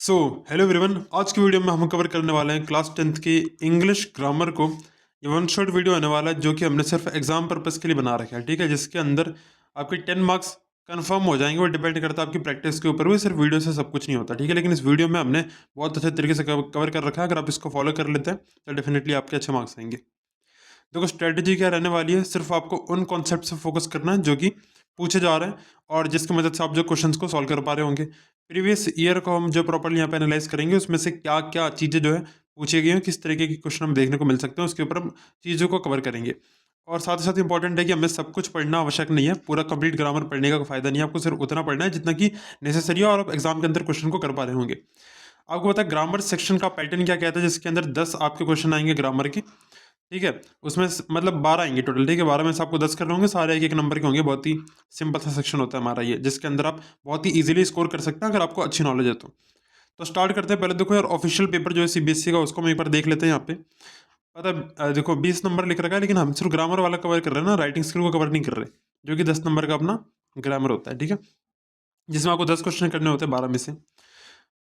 So hello everyone, आज की video में हम कवर करने वाले हैं क्लास 10th की इंग्लिश ग्रामर को। ये वन शॉट वीडियो आने वाला है जो कि हमने सिर्फ एग्जाम पर्पस के लिए बना रखा है, ठीक है। जिसके अंदर आपके 10 मार्क्स कंफर्म हो जाएंगे। वो डिपेंड करता है आपकी प्रैक्टिस के ऊपर, वो सिर्फ वीडियो से सब कुछ नहीं होता, ठीक है। लेकिन इस वीडियो में हमने बहुत अच्छे तरीके से कवर कर रखा है। अगर आप इसको फॉलो कर लेते हैं तो डेफिनेटली आपके अच्छे मार्क्स आएंगे। देखो स्ट्रेटजी क्या रहने वाली है, सिर्फ आपको उन कॉन्सेप्ट से फोकस करना है जो कि पूछे जा रहे हैं और जिसकी मदद से आप जो क्वेश्चंस को सॉल्व कर पा रहे होंगे। प्रीवियस ईयर को हम जो प्रॉपर्ली यहाँ पे एनालाइज करेंगे उसमें से क्या क्या चीज़ें जो है पूछी गई हैं, किस तरीके की क्वेश्चन हम देखने को मिल सकते हैं, उसके ऊपर हम चीज़ों को कवर करेंगे। और साथ ही साथ इंपॉर्टेंट है कि हमें सब कुछ पढ़ना आवश्यक नहीं है, पूरा कंप्लीट ग्रामर पढ़ने का कोई फायदा नहीं है। आपको सिर्फ उतना पढ़ना है जितना कि नेसेसरी है और आप एग्जाम के अंदर क्वेश्चन को कर पा रहे होंगे। आपको पता है ग्रामर सेक्शन का पैटर्न क्या कहता है, जिसके अंदर 10 आपके क्वेश्चन आएंगे ग्रामर के, ठीक है। उसमें मतलब 12 आएंगे टोटल, ठीक है। 12 में से आपको 10 करने होंगे, सारे एक एक नंबर के होंगे। बहुत ही सिंपल सा सेक्शन होता है हमारा ये, जिसके अंदर आप बहुत ही इजीली स्कोर कर सकते हैं अगर आपको अच्छी नॉलेज है तो स्टार्ट करते हैं। पहले देखो यार, ऑफिशियल पेपर जो है सीबीएसई का, उसको हम एक बार देख लेते हैं। यहाँ पे पता है देखो 20 नंबर लिख रखा है, लेकिन हम सिर्फ ग्रामर वाला कवर कर रहे हैं ना, राइटिंग स्किल को कवर नहीं कर रहे, जो कि 10 नंबर का अपना ग्रामर होता है, ठीक है। जिसमें आपको 10 क्वेश्चन करने होते हैं 12 में से।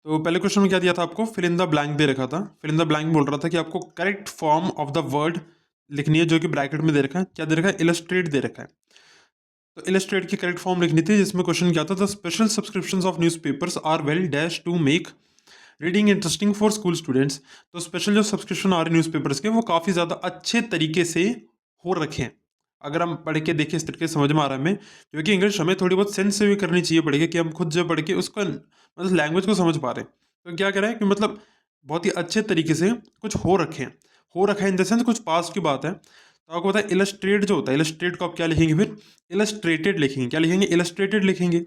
तो पहले क्वेश्चन में क्या दिया था आपको, फिल इन द ब्लैंक दे रखा था। फिल इन द ब्लैंक बोल रहा था कि आपको correct form of the word लिखनी है, जो कि ब्रैकेट में दे रखा है। क्या दे रखा है? इलस्ट्रेट दे रखा है। तो इलस्ट्रेट की करेक्ट फॉर्म लिखनी थी, जिसमें क्वेश्चन क्या था, the special subscriptions of newspapers are well dash to make reading interesting for school students. तो स्पेशल जो सब्सक्रिप्शन आ रहे हैं न्यूज़पेपर्स के, वो काफ़ी ज़्यादा अच्छे तरीके से हो रखे हैं। अगर हम पढ़ के देखें इस तरीके से समझ में आ रहा है हमें, क्योंकि इंग्लिश हमें थोड़ी बहुत सेंस से भी करनी चाहिए पढ़ के, कि हम खुद जो पढ़ के उसका मतलब लैंग्वेज को समझ पा रहे हैं। तो क्या कह रहा है कि मतलब बहुत ही अच्छे तरीके से कुछ हो रखे हैं। हो रखा है इन द सेंस कुछ पास की बात है। तो आपको पता है इलस्ट्रेट जो होता है, इलस्ट्रेट को आप क्या लिखेंगे फिर? इलस्ट्रेटेड लिखेंगे। क्या लिखेंगे? इलस्ट्रेटेड लिखेंगे।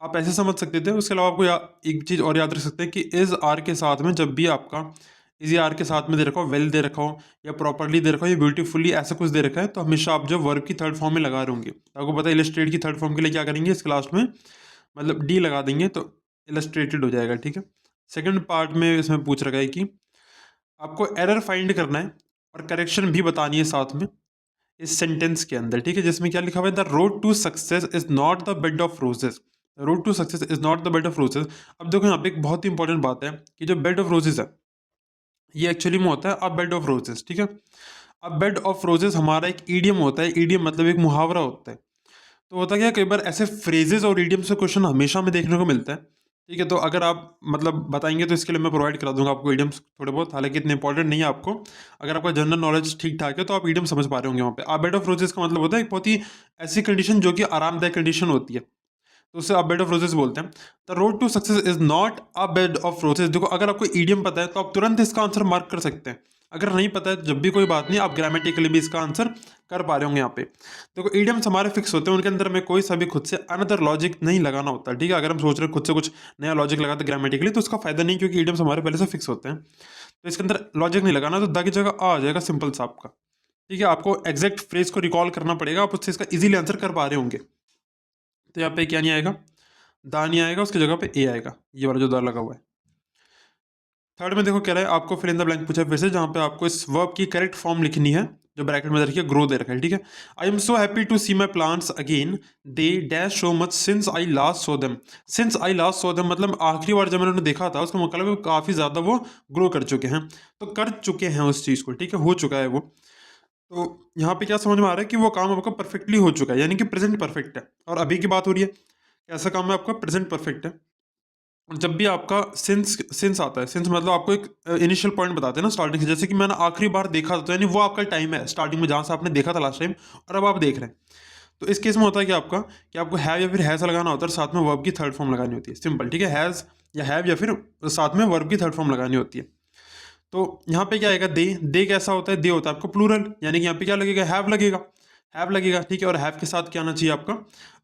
आप ऐसे समझ सकते थे। उसके अलावा आपको एक चीज़ और याद रख सकते हैं कि इज आर के साथ में जब भी आपका इजी आर के साथ में दे रखा हो, वेल दे रखा हो, या प्रॉपरली दे रखा हो, या ब्यूटीफुली, ऐसा कुछ दे रखा है, तो हमेशा आप जो वर्ब की थर्ड फॉर्म में लगा रहे होंगे। तो आपको पता है इलस्ट्रेट की थर्ड फॉर्म के लिए क्या करेंगे, इसके लास्ट में मतलब डी लगा देंगे तो इलस्ट्रेटेड हो जाएगा, ठीक है। सेकंड पार्ट में इसमें पूछ रखा है कि आपको एरर फाइंड करना है और करेक्शन भी बतानी है साथ में इस सेंटेंस के अंदर, ठीक है। जिसमें क्या लिखा हुआ है, the road to success is not the bed of roses. Road to success is not the bed of roses. अब देखो यहाँ पे एक बहुत ही इंपॉर्टेंट बात है कि जो बेड ऑफ रोजेस है, ये एक्चुअली में होता है अ बेड ऑफ रोजेस, ठीक है। अब बेड ऑफ रोजेस हमारा एक ईडियम होता है। ईडियम मतलब एक मुहावरा होता है। तो होता क्या है, कई बार ऐसे फ्रेजेस और ईडियम से क्वेश्चन हमेशा में देखने को मिलता है, ठीक है। तो अगर आप मतलब बताएंगे तो इसके लिए मैं प्रोवाइड करा दूंगा आपको ईडियम्स थोड़े बहुत, हालांकि इतने इंपॉर्टेंट नहीं है आपको। अगर आपका जनरल नॉलेज ठीक ठाक है तो आप ईडियम समझ पा रहे होंगे वहाँ पे। आ बेड ऑफ रोजेस का मतलब होता है एक बहुत ही ऐसी कंडीशन जो कि आरामदायक कंडीशन होती है, तो उससे आप बेड ऑफ रोजेस बोलते हैं। The road to success is not a bed of roses. देखो अगर आपको ईडियम पता है तो आप तुरंत इसका आंसर मार्क कर सकते हैं। अगर नहीं पता है जब भी कोई बात नहीं, आप ग्रामेटिकली भी इसका आंसर कर पा रहे होंगे यहाँ पे। देखो ईडियम्स हमारे फिक्स होते हैं, उनके अंदर हमें कोई सा भी खुद से अनदर लॉजिक नहीं लगाना होता, ठीक है। अगर हम सोच रहे हैं खुद से कुछ नया लॉजिक लगाते ग्रामेटिकली, तो उसका फायदा नहीं, क्योंकि ईडियम्स हमारे पहले से फिक्स होते हैं। तो इसके अंदर लॉजिक नहीं लगाना, तो द की जगह आ जाएगा सिंपल सा आपका, ठीक है। आपको एग्जैक्ट फ्रेज को रिकॉल करना पड़ेगा, आप उससे इसका इजीली आंसर कर पा रहे होंगे। तो यहाँ पे क्या नहीं आएगा, दा नहीं आएगा, उसकी जगह पे ए आएगा, ये वाला जो दा लगा हुआ है। थर्ड में देखो क्या रहा है, आपको फिल इन द ब्लैंक पूछा फिर से, जहाँ पे आपको इस वर्ब की करेक्ट फॉर्म लिखनी है, जो ब्रैकेट में रखी है, ग्रो दे रखा है, ठीक है। I am so happy to see my plants again, they dash so much since I last saw them. Since I last saw them मतलब आखिरी बार जब मैंने उन्हें देखा था, उसका मतलब काफ़ी ज़्यादा वो ग्रो कर चुके हैं, तो कर चुके हैं उस चीज़ को, ठीक है, हो चुका है वो। तो यहाँ पे क्या समझ में आ रहा है कि वो काम आपका परफेक्टली हो चुका है, यानी कि प्रेजेंट परफेक्ट है। और अभी की बात हो रही है, ऐसा काम है आपका प्रेजेंट परफेक्ट है। जब भी आपका सिंस सिंस आता है, सिंस मतलब आपको एक इनिशियल पॉइंट बताते हैं ना स्टार्टिंग से, जैसे कि मैंने आखिरी बार देखा था, तो यानी वो आपका टाइम है स्टार्टिंग में, जहाँ से आपने देखा था लास्ट टाइम, और अब आप देख रहे हैं। तो इस केस में होता है कि आपका कि आपको हैव या फिर हैज़ लगाना होता है, और साथ में वर्ब की थर्ड फॉर्म लगानी होती है, सिंपल, ठीक है। हैज़ या हैव या फिर साथ में वर्ब की थर्ड फॉर्म लगानी होती है। तो यहाँ पे क्या आएगा, दे कैसा होता है, दे होता है आपको प्लूरल, यानी कि यहाँ पे क्या लगेगा, हैव लगेगा, हैव लगेगा, ठीक है। और हैव के साथ क्या आना चाहिए आपका,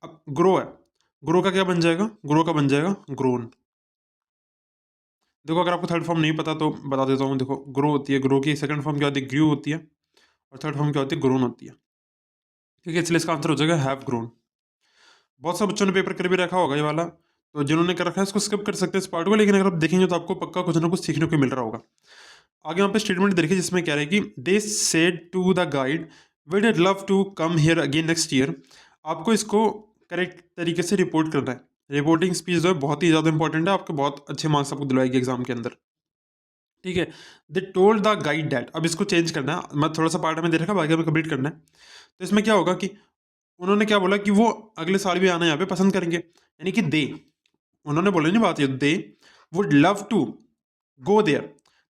अब ग्रो है, ग्रो का क्या बन जाएगा, ग्रो का बन जाएगा ग्रोन। देखो अगर आपको थर्ड फॉर्म नहीं पता तो बता देता हूँ। देखो ग्रो होती है, ग्रो की सेकंड फॉर्म क्या होती है, ग्रू होती है, और थर्ड फॉर्म क्या होती है, ग्रोन होती है, ठीक है। इसलिए इसका आंसर हो जाएगा हैव ग्रोन। बहुत सारे बच्चों ने पेपर कर भी रखा होगा ये वाला, तो जिन्होंने कर रखा है इसको स्किप कर सकते हैं इस पार्ट को, लेकिन अगर आप देखेंगे तो आपको पक्का कुछ ना कुछ सीखने को मिल रहा होगा। आगे यहाँ पे स्टेटमेंट देखिए, जिसमें कह रहे हैं कि they said to the guide we did love to come here again next year. आपको इसको करेक्ट तरीके से रिपोर्ट करना है। रिपोर्टिंग स्पीच जो है बहुत ही ज़्यादा इंपॉर्टेंट है, आपके बहुत अच्छे मार्क्स आपको दिलवाएगी एग्जाम के अंदर। ठीक है, they told the guide that, अब इसको चेंज करना है, मैं थोड़ा सा पार्ट में दे रखा, बाकी हमें कंप्लीट करना है। तो इसमें क्या होगा कि उन्होंने क्या बोला कि वो अगले साल भी आना यहाँ पे पसंद करेंगे, यानी कि दे, उन्होंने बोला नहीं बात, ये they would love to go there.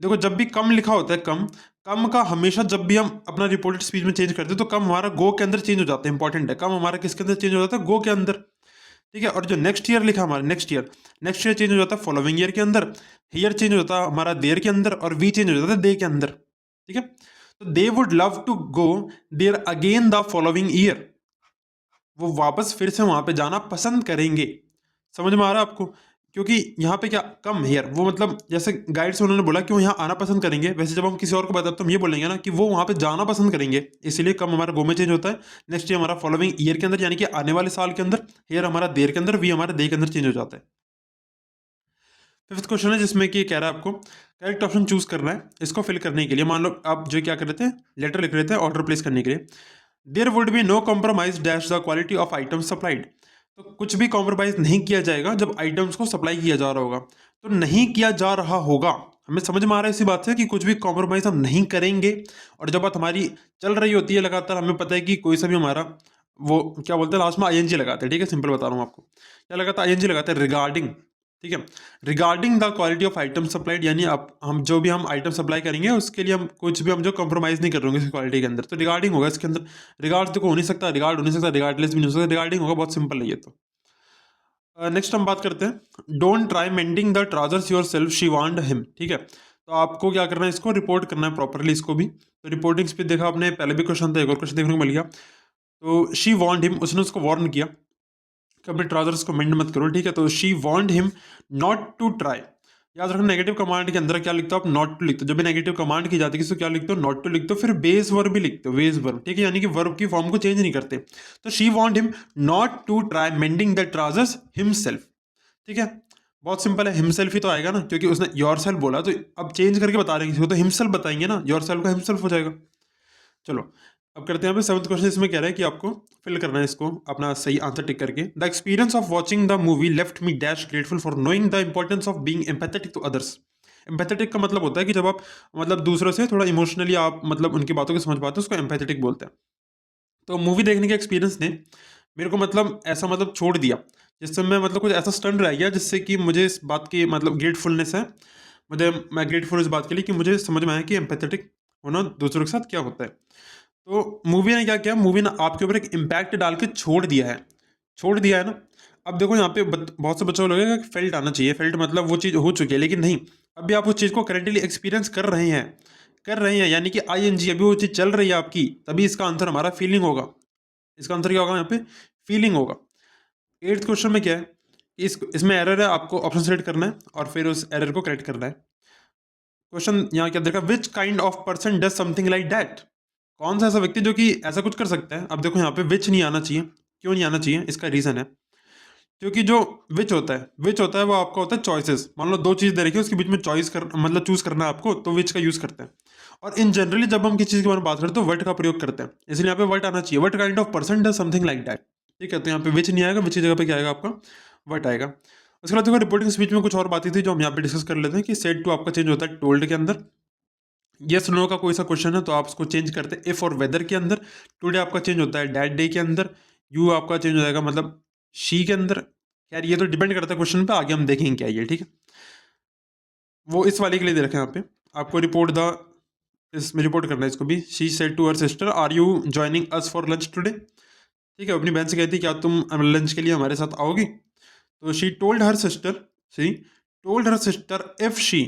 देखो जब भी कम लिखा होता है, कम कम का हमेशा जब भी हम अपना रिपोर्टेड स्पीच में चेंज करते हैं तो कम हमारा गो के अंदर चेंज हो जाता है, इंपॉर्टेंट है, कम हमारा किसके अंदर चेंज हो जाता है, गो के अंदर। ठीक है, और जो नेक्स्ट ईयर लिखा हमारा, नेक्स्ट ईयर चेंज हो जाता है फॉलोइंग ईयर के अंदर, ईयर चेंज हो जाता है हमारा देयर के अंदर, और वी चेंज हो जाता है दे के अंदर। ठीक है, तो they would love to go there again the following year, वो वापस फिर से वहां पे जाना पसंद करेंगे। समझ में आ रहा है आपको? क्योंकि यहाँ पे क्या कम हेयर, वो मतलब जैसे गाइड से उन्होंने बोला कि वो यहाँ आना पसंद करेंगे, वैसे जब हम किसी और को बताते तो हम ये बोलेंगे ना कि वो वहाँ पे जाना पसंद करेंगे, इसीलिए कम हमारा गो में चेंज होता है, नेक्स्ट ईयर हमारा फॉलोइंग ईयर के अंदर, यानी कि आने वाले साल के अंदर, हेयर हमारा देर के अंदर, वी हमारा दे के अंदर चेंज हो जाता है। फिफ्थ क्वेश्चन है जिसमें कि कह रहा है आपको करेक्ट ऑप्शन चूज करना है। इसको फिल करने के लिए मान लो आप जो क्या कर रहे थे, लेटर लिख रहे थे ऑर्डर प्लेस करने के लिए, there would be no compromise dash the quality of item supplied. तो कुछ भी कॉम्प्रोमाइज नहीं किया जाएगा जब आइटम्स को सप्लाई किया जा रहा होगा, तो नहीं किया जा रहा होगा, हमें समझ में आ रहा है इसी बात से कि कुछ भी कॉम्प्रोमाइज हम नहीं करेंगे। और जब बात हमारी चल रही होती है लगातार, हमें पता है कि कोई सा भी हमारा वो क्या बोलते हैं लास्ट में आईएनजी लगाते हैं। ठीक है, सिंपल बता रहा हूँ आपको, क्या लगाता है, आईएनजी लगाते हैं रिगार्डिंग। ठीक है, regarding the quality of item supplied, यानी आप हम जो भी हम आइटम सप्लाई करेंगे उसके लिए हम कुछ भी हम जो कंप्रोमाइज नहीं कर रहे होंगे क्वालिटी के अंदर, तो रिगार्डिंग होगा इसके अंदर। रिगार्ड तो हो नहीं सकता, रिगार्ड हो नहीं सकता, रिगार्डलेस भी नहीं हो सकता, रिगार्डिंग होगा, बहुत सिंपल है ये तो। नेक्स्ट हम बात करते हैं, don't try mending the trousers your self she want him. ठीक है, तो आपको क्या करना है, इसको रिपोर्ट करना है प्रॉपरली इसको भी। तो रिपोर्टिंग स्पीच देखा आपने, पहले भी क्वेश्चन था, एक और क्वेश्चन देखने को मिल गया। तो शी वांट हिम, उसने उसको वार्न किया कि अपने ट्राउजर्स को मेंड मत करो। ठीक है, तो she want him not to try. याद रखना नेगेटिव कमांड के अंदर क्या लिखते हो आप, नॉट टू लिखते हो, जब भी नेगेटिव कमांड की जाती है तो क्या लिखते हो, नॉट टू लिखते हो, फिर बेस वर्ब भी लिखते हो, बेस वर्ब। ठीक है, यानी कि वर्ब की फॉर्म को चेंज नहीं करते। तो she want him not to try mending the trousers himself. ठीक है, बहुत सिंपल है, हिमसेल्फ ही तो आएगा ना, क्योंकि उसने योर सेल्फ बोला, तो अब चेंज करके बता रहे हैं किसी को तो हिमसेल्फ बताएंगे ना, योर सेल्फ का हिमसेल्फ हो जाएगा। चलो अब करते हैं सेवंथ क्वेश्चन, इसमें कह रहा है कि आपको फिल करना है इसको अपना सही आंसर टिक करके। The experience of watching the movie left me dash grateful for knowing the importance of being empathetic to others. Empathetic का मतलब होता है कि जब आप मतलब दूसरों से थोड़ा इमोशनली आप मतलब उनकी बातों को समझ पाते हो, उसको एम्पैथेटिक बोलते हैं। तो मूवी देखने के एक्सपीरियंस ने मेरे को मतलब ऐसा मतलब छोड़ दिया, जिससे मैं मतलब कुछ ऐसा स्टंट रह गया जिससे कि मुझे इस बात की मतलब ग्रेटफुलनेस है, मुझे मैं ग्रेटफुल इस बात के लिए कि मुझे समझ में आया कि एम्पैथेटिक होना दूसरों के साथ क्या होता है। तो मूवी ने क्या किया, मूवी ने आपके ऊपर एक इम्पैक्ट डाल के छोड़ दिया है ना। अब देखो यहाँ पे बहुत से बच्चों को लगेगा कि फेल्ट आना चाहिए, फेल्ट मतलब वो चीज़ हो चुकी है, लेकिन नहीं, अभी आप उस चीज़ को करेंटली एक्सपीरियंस कर रहे हैं, यानी कि आईएनजी अभी वो चीज़ चल रही है आपकी, तभी इसका आंसर हमारा फीलिंग होगा। इसका आंसर क्या होगा यहाँ पे, फीलिंग होगा। एट्थ क्वेश्चन में क्या है, इसमें एरर है, आपको ऑप्शन सेलेक्ट करना है और फिर उस एरर को करेक्ट करना है। क्वेश्चन यहाँ क्या देखा, which kind of person does something like that. कौन सा ऐसा व्यक्ति जो कि ऐसा कुछ कर सकता है। अब देखो यहाँ पे विच नहीं आना चाहिए, क्यों नहीं आना चाहिए, इसका रीजन है क्योंकि जो विच होता है वो आपका होता है चॉइसेस। मान लो दो चीज दे रखी है, उसके बीच में चॉइस कर मतलब चूज करना है आपको, तो विच का यूज करते हैं। और इन जनरली जब हम किसी चीज के बारे में बात करते हैं तो वट का प्रयोग करते हैं, इसलिए यहाँ पे वट आना चाहिए, what kind of person does something like that. ठीक है, तो यहाँ पे विच नहीं आएगा, विच की जगह पे क्या आएगा आपका, वट आएगा। उसके बाद देखो रिपोर्टिंग स्पीच में कुछ और बातें थी जो हम यहाँ पे डिस्कस कर लेते हैं, कि सेड टू आपका चेंज होता है टोल्ड के अंदर। यस नो का कोई सा क्वेश्चन है तो आप उसको चेंज करते हैं इफ और वेदर के अंदर। टुडे आपका चेंज होता है डैट डे के अंदर। यू आपका चेंज हो जाएगा मतलब शी के अंदर। यार ये तो डिपेंड करता है क्वेश्चन पे, आगे हम देखेंगे क्या ये। ठीक है, वो इस वाले के लिए दे रखे हैं यहाँ पे, आपको रिपोर्ट द इसमें रिपोर्ट करना है इसको भी। She said to her sister are you joining us for lunch today. ठीक है, अपनी बहन से कहती क्या तुम लंच के लिए हमारे साथ आओगी। तो she told her sister if she,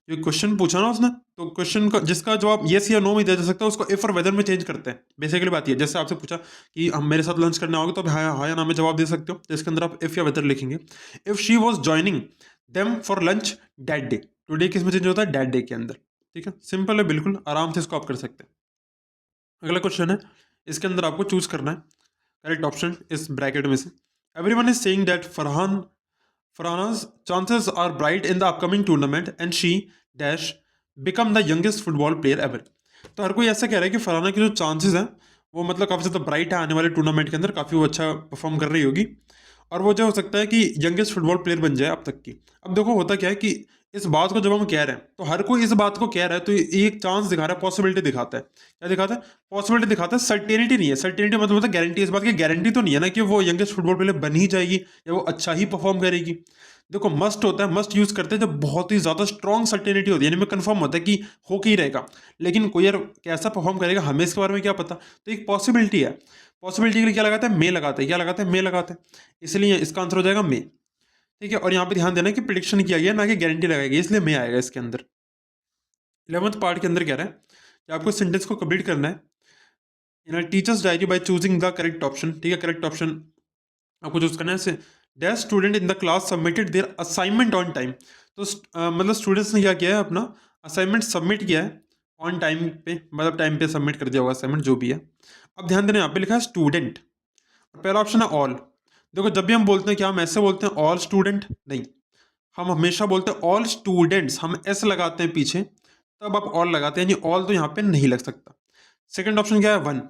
जो क्वेश्चन पूछा ना उसने, तो क्वेश्चन का जिसका जवाब यस या नो में दिया जा सकता है उसको इफ और वेदर में चेंज करते हैं। बेसिकली बात ये, जैसे आपसे पूछा कि हम मेरे साथ लंच करने आओगे तो आप हाँ या ना में जवाब दे सकते हो, तो इसके अंदर आप इफ या वेदर लिखेंगे। If she was joining them for lunch that day, today किस में चेंज होता है, डैट डे के अंदर। ठीक है, सिंपल है बिल्कुल, आराम से इसको आप कर सकते हैं। अगला क्वेश्चन है, इसके अंदर आपको चूज करना है करेक्ट ऑप्शन इस ब्रैकेट में से। Everyone is saying that Farhana's chances are bright in the upcoming tournament and she dash become the youngest football player ever। तो हर कोई ऐसा कह रहा है कि फरहाना की जो चांसेस हैं वो मतलब काफ़ी ज़्यादा ब्राइट है, आने वाले टूर्नामेंट के अंदर काफ़ी वो अच्छा परफॉर्म कर रही होगी। और वो जो हो सकता है कि यंगेस्ट फुटबॉल प्लेयर बन जाए अब तक की। अब देखो होता क्या है कि इस बात को जब हम कह रहे हैं तो हर कोई इस बात को कह रहा है, तो ये एक चांस दिखा रहा है, पॉसिबिलिटी दिखाता है। क्या दिखाता है? पॉसिबिलिटी दिखाता है, सर्टेनिटी नहीं है। सर्टेनिटी मतलब होता है गारंटी। इस बात की गारंटी तो नहीं है ना कि वो यंगेस्ट फुटबॉल प्लेयर बन ही जाएगी या वो अच्छा ही परफॉर्म करेगी। देखो मस्ट होता है, मस्ट यूज करते हैं जब बहुत ही ज्यादा स्ट्रॉन्ग सर्टेनिटी होती है, यानी में कंफर्म होता है कि हो के ही रहेगा। लेकिन कोई यार कैसा परफॉर्म करेगा हमें इसके बारे में क्या पता, तो एक पॉसिबिलिटी है। पॉसिबिलिटी के लिए क्या लगाता है? मे लगाते हैं। क्या लगाते हैं? मे लगाते हैं। इसलिए इसका आंसर हो जाएगा मे। ठीक है, और यहाँ पे ध्यान देना कि प्रिडिक्शन किया गया ना कि गारंटी लगाई गई, इसलिए मे आएगा इसके अंदर। 11th पार्ट के अंदर कह रहा है कि आपको सेंटेंस को कंप्लीट करना है in teacher's diary by choosing the correct option. ठीक है, करेक्ट ऑप्शन आपको चूज करना है। Dash student in the class submitted their assignment on time. तो मतलब स्टूडेंट्स ने क्या किया है, अपना असाइनमेंट सबमिट किया है ऑन टाइम पे, मतलब टाइम पे सबमिट कर दिया होगा असाइनमेंट जो भी है। अब ध्यान देना, यहाँ पे लिखा है स्टूडेंट और पहला ऑप्शन है ऑल। देखो जब भी हम बोलते हैं, क्या हम ऐसे बोलते हैं ऑल स्टूडेंट? नहीं, हम हमेशा बोलते हैं ऑल स्टूडेंट्स, हम एस लगाते हैं पीछे, तब आप ऑल लगाते हैं, यानी ऑल तो यहाँ पे नहीं लग सकता। सेकंड ऑप्शन क्या है? One.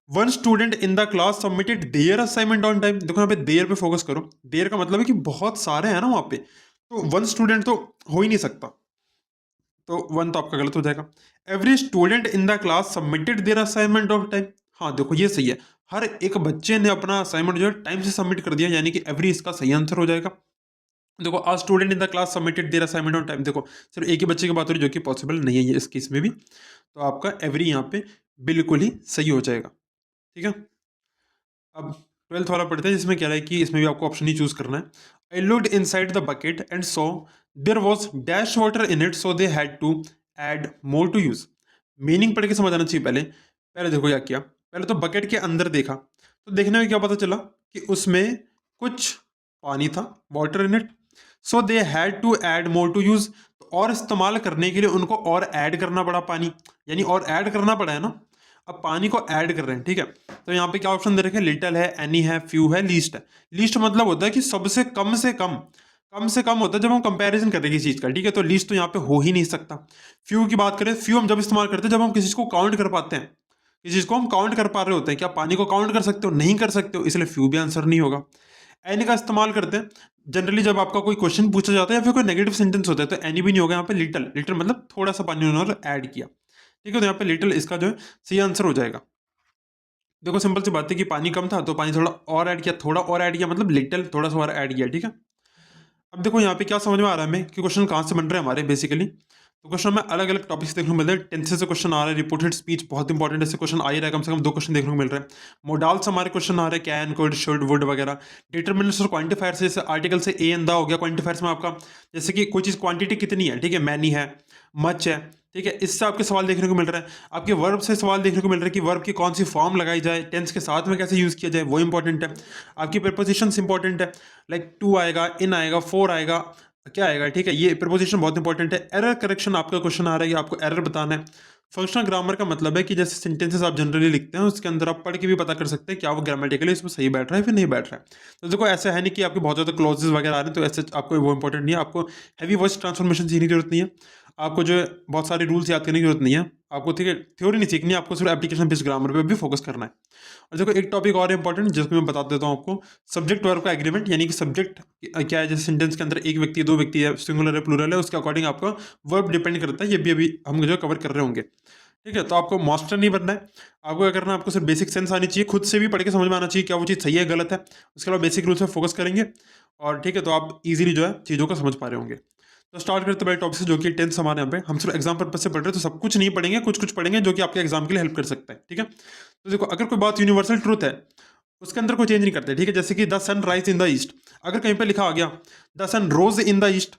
One student in the class submitted their assignment on time. देखो यहाँ पे देयर पे फोकस करो। देयर का मतलब है कि बहुत सारे हैं ना वहां पे, तो वन स्टूडेंट तो हो ही नहीं सकता, तो वन तो आपका गलत हो जाएगा। Every student in the class submitted their assignment on time. हाँ देखो ये सही है, हर एक बच्चे ने अपना असाइनमेंट जो है टाइम से सबमिट कर दिया, यानी कि एवरी इसका सही आंसर हो जाएगा। देखो a student in the class submitted their assignment on time, देखो सिर्फ एक ही बच्चे की बात हो रही है जो कि पॉसिबल नहीं है ये इस केस में भी, तो आपका एवरी यहाँ पे बिल्कुल ही सही हो जाएगा। ठीक है, अब 12th वाला पढ़ते हैं जिसमें कह रहा है कि इसमें भी आपको ऑप्शन ही चूज करना है। I looked inside the bucket and so there was dash water in it so they had to add more to use. Meaning पढ़ के समझ आना चाहिए। पहले पहले देखो क्या किया, पहले तो बकेट के अंदर देखा, तो देखने में क्या पता चला कि उसमें कुछ पानी था, water in it, so they had to add more to use. और इस्तेमाल करने के लिए उनको और ऐड करना पड़ा पानी, यानी और ऐड करना पड़ा है ना, अब पानी को ऐड कर रहे हैं। ठीक है, तो यहाँ पे क्या ऑप्शन दे रखे हैं? लिटिल है, एनी है, फ्यू है, लीस्ट है। लीस्ट मतलब होता है कि सबसे कम से कम, कम से कम होता है जब हम कंपैरिजन करते हैं किसी चीज का। ठीक है, तो लीस्ट तो यहाँ पे हो ही नहीं सकता। फ्यू की बात करें, फ्यू हम जब इस्तेमाल करते हैं जब हम किसी चीज को काउंट कर पाते हैं, किसी चीज को हम काउंट कर पा रहे होते हैं। क्या पानी को काउंट कर सकते हो? नहीं कर सकते हो, इसलिए फ्यू भी आंसर नहीं होगा। एनी का इस्तेमाल करते हैं जनरली जब आपका कोई क्वेश्चन पूछा जाता है या फिर कोई नेगेटिव सेंटेंस होता है, तो एनी भी नहीं होगा यहाँ पे। लिटिल, लिटिल मतलब थोड़ा सा पानी उन्होंने ऐड किया। ठीक है, तो यहाँ पे लिटिल इसका जो है सही आंसर हो जाएगा। देखो सिंपल सी बात है कि पानी कम था तो पानी थोड़ा और ऐड किया, थोड़ा और ऐड किया मतलब लिटिल, थोड़ा सा और ऐड किया। ठीक है, अब देखो यहाँ पे क्या समझ में आ रहा है हमें कि क्वेश्चन कहाँ से बन रहे हैं हमारे बेसिकली। तो क्वेश्चन में अलग अलग टॉपिक्स देखने को मिल रहे हैं। टेंसेस से क्वेश्चन आ रहा है, रिपोर्टेड स्पीच बहुत इंपॉर्टेंट है, ऐसे क्वेश्चन आ ही रहा है, कम से कम दो क्वेश्चन देखने को मिल रहे हैं। मोडाल से हमारे क्वेश्चन आ रहे हैं, कैन, कुड, शुड, वुड वगैरह। डिटर्मिनेंट्स और क्वांटिफायर से, जैसे आर्टिकल से ए एंड द हो गया। क्वांटिफायर्स में आपका जैसे कि कोई चीज़ क्वांटिटी कितनी है, ठीक है, मैनी है, मच है। ठीक है, इससे आपके सवाल देखने को मिल रहा है। आपके वर्ब से सवाल देखने को मिल रहा है कि वर्ब की कौन सी फॉर्म लगाई जाए, टेंस के साथ में कैसे यूज़ किया जाए, वो इंपॉर्टेंट है। आपकी प्रीपोजिशंस इंपॉर्टेंट है, लाइक टू आएगा, इन आएगा, फोर आएगा, क्या आएगा। ठीक है, ये प्रीपोजिशन बहुत इंपॉर्टेंट है। एरर करेक्शन आपका क्वेश्चन आ रहा है कि आपको एरर बताना है। फंक्शनल ग्रामर का मतलब है कि जैसे सेंटेंसेस आप जनरली लिखते हैं उसके अंदर आप पढ़ के भी पता कर सकते हैं क्या वो ग्रामेटिकली इसमें सही बैठ रहा है फिर नहीं बैठ रहा है। तो देखो ऐसा है नहीं कि आपके बहुत ज़्यादा क्लॉजेस वगैरह आ रहे हैं तो ऐसे आपको वो इंपॉर्टेंट नहीं है। आपको हैवी वॉइस ट्रांसफॉर्मेशन सीखने की जरूरत नहीं है, आपको जो है बहुत सारे रूल्स याद करने की जरूरत नहीं है आपको। ठीक है, थ्योरी नहीं सीखनी है आपको, सिर्फ एप्लीकेशन बेस्ड ग्रामर पे भी फोकस करना है। और देखो एक टॉपिक और इंपॉर्टेंट जिसको मैं बता देता हूँ आपको, सब्जेक्ट वर्ब का एग्रीमेंट, यानी कि सब्जेक्ट क्या है, जैसे सेंटेंस के अंदर एक व्यक्ति दो व्यक्ति है, सिंगुलर है, प्लूरल है, उसके अकॉर्डिंग आपका वर्ब डिपेंड करता है। ये भी अभी हम जो कवर कर रहे होंगे। ठीक है, तो आपको मास्टर नहीं बनना है, आपको क्या करना है, आपको सिर्फ बेसिक सेंस आनी चाहिए, खुद से भी पढ़ के समझ में आना चाहिए क्या वो चीज़ सही है गलत है। उसके अलावा बेसिक रूल्स पे फोकस करेंगे और ठीक है, तो आप इजीली जो है चीज़ों को समझ पा रहे होंगे। तो स्टार्ट करते हैं पहले टॉपिक से जो कि टेंस हमारे यहाँ पे, हम सिर्फ एग्जाम पर्पज से पढ़ रहे हैं तो सब कुछ नहीं पढ़ेंगे, कुछ कुछ पढ़ेंगे जो कि आपके एग्जाम के लिए हेल्प कर सकता है। ठीक है, तो देखो अगर कोई बात यूनिवर्सल ट्रूथ है उसके अंदर कोई चेंज नहीं करते। ठीक है, जैसे कि the sun rise in the east, अगर कहीं पे लिखा आ गया the sun rose in the east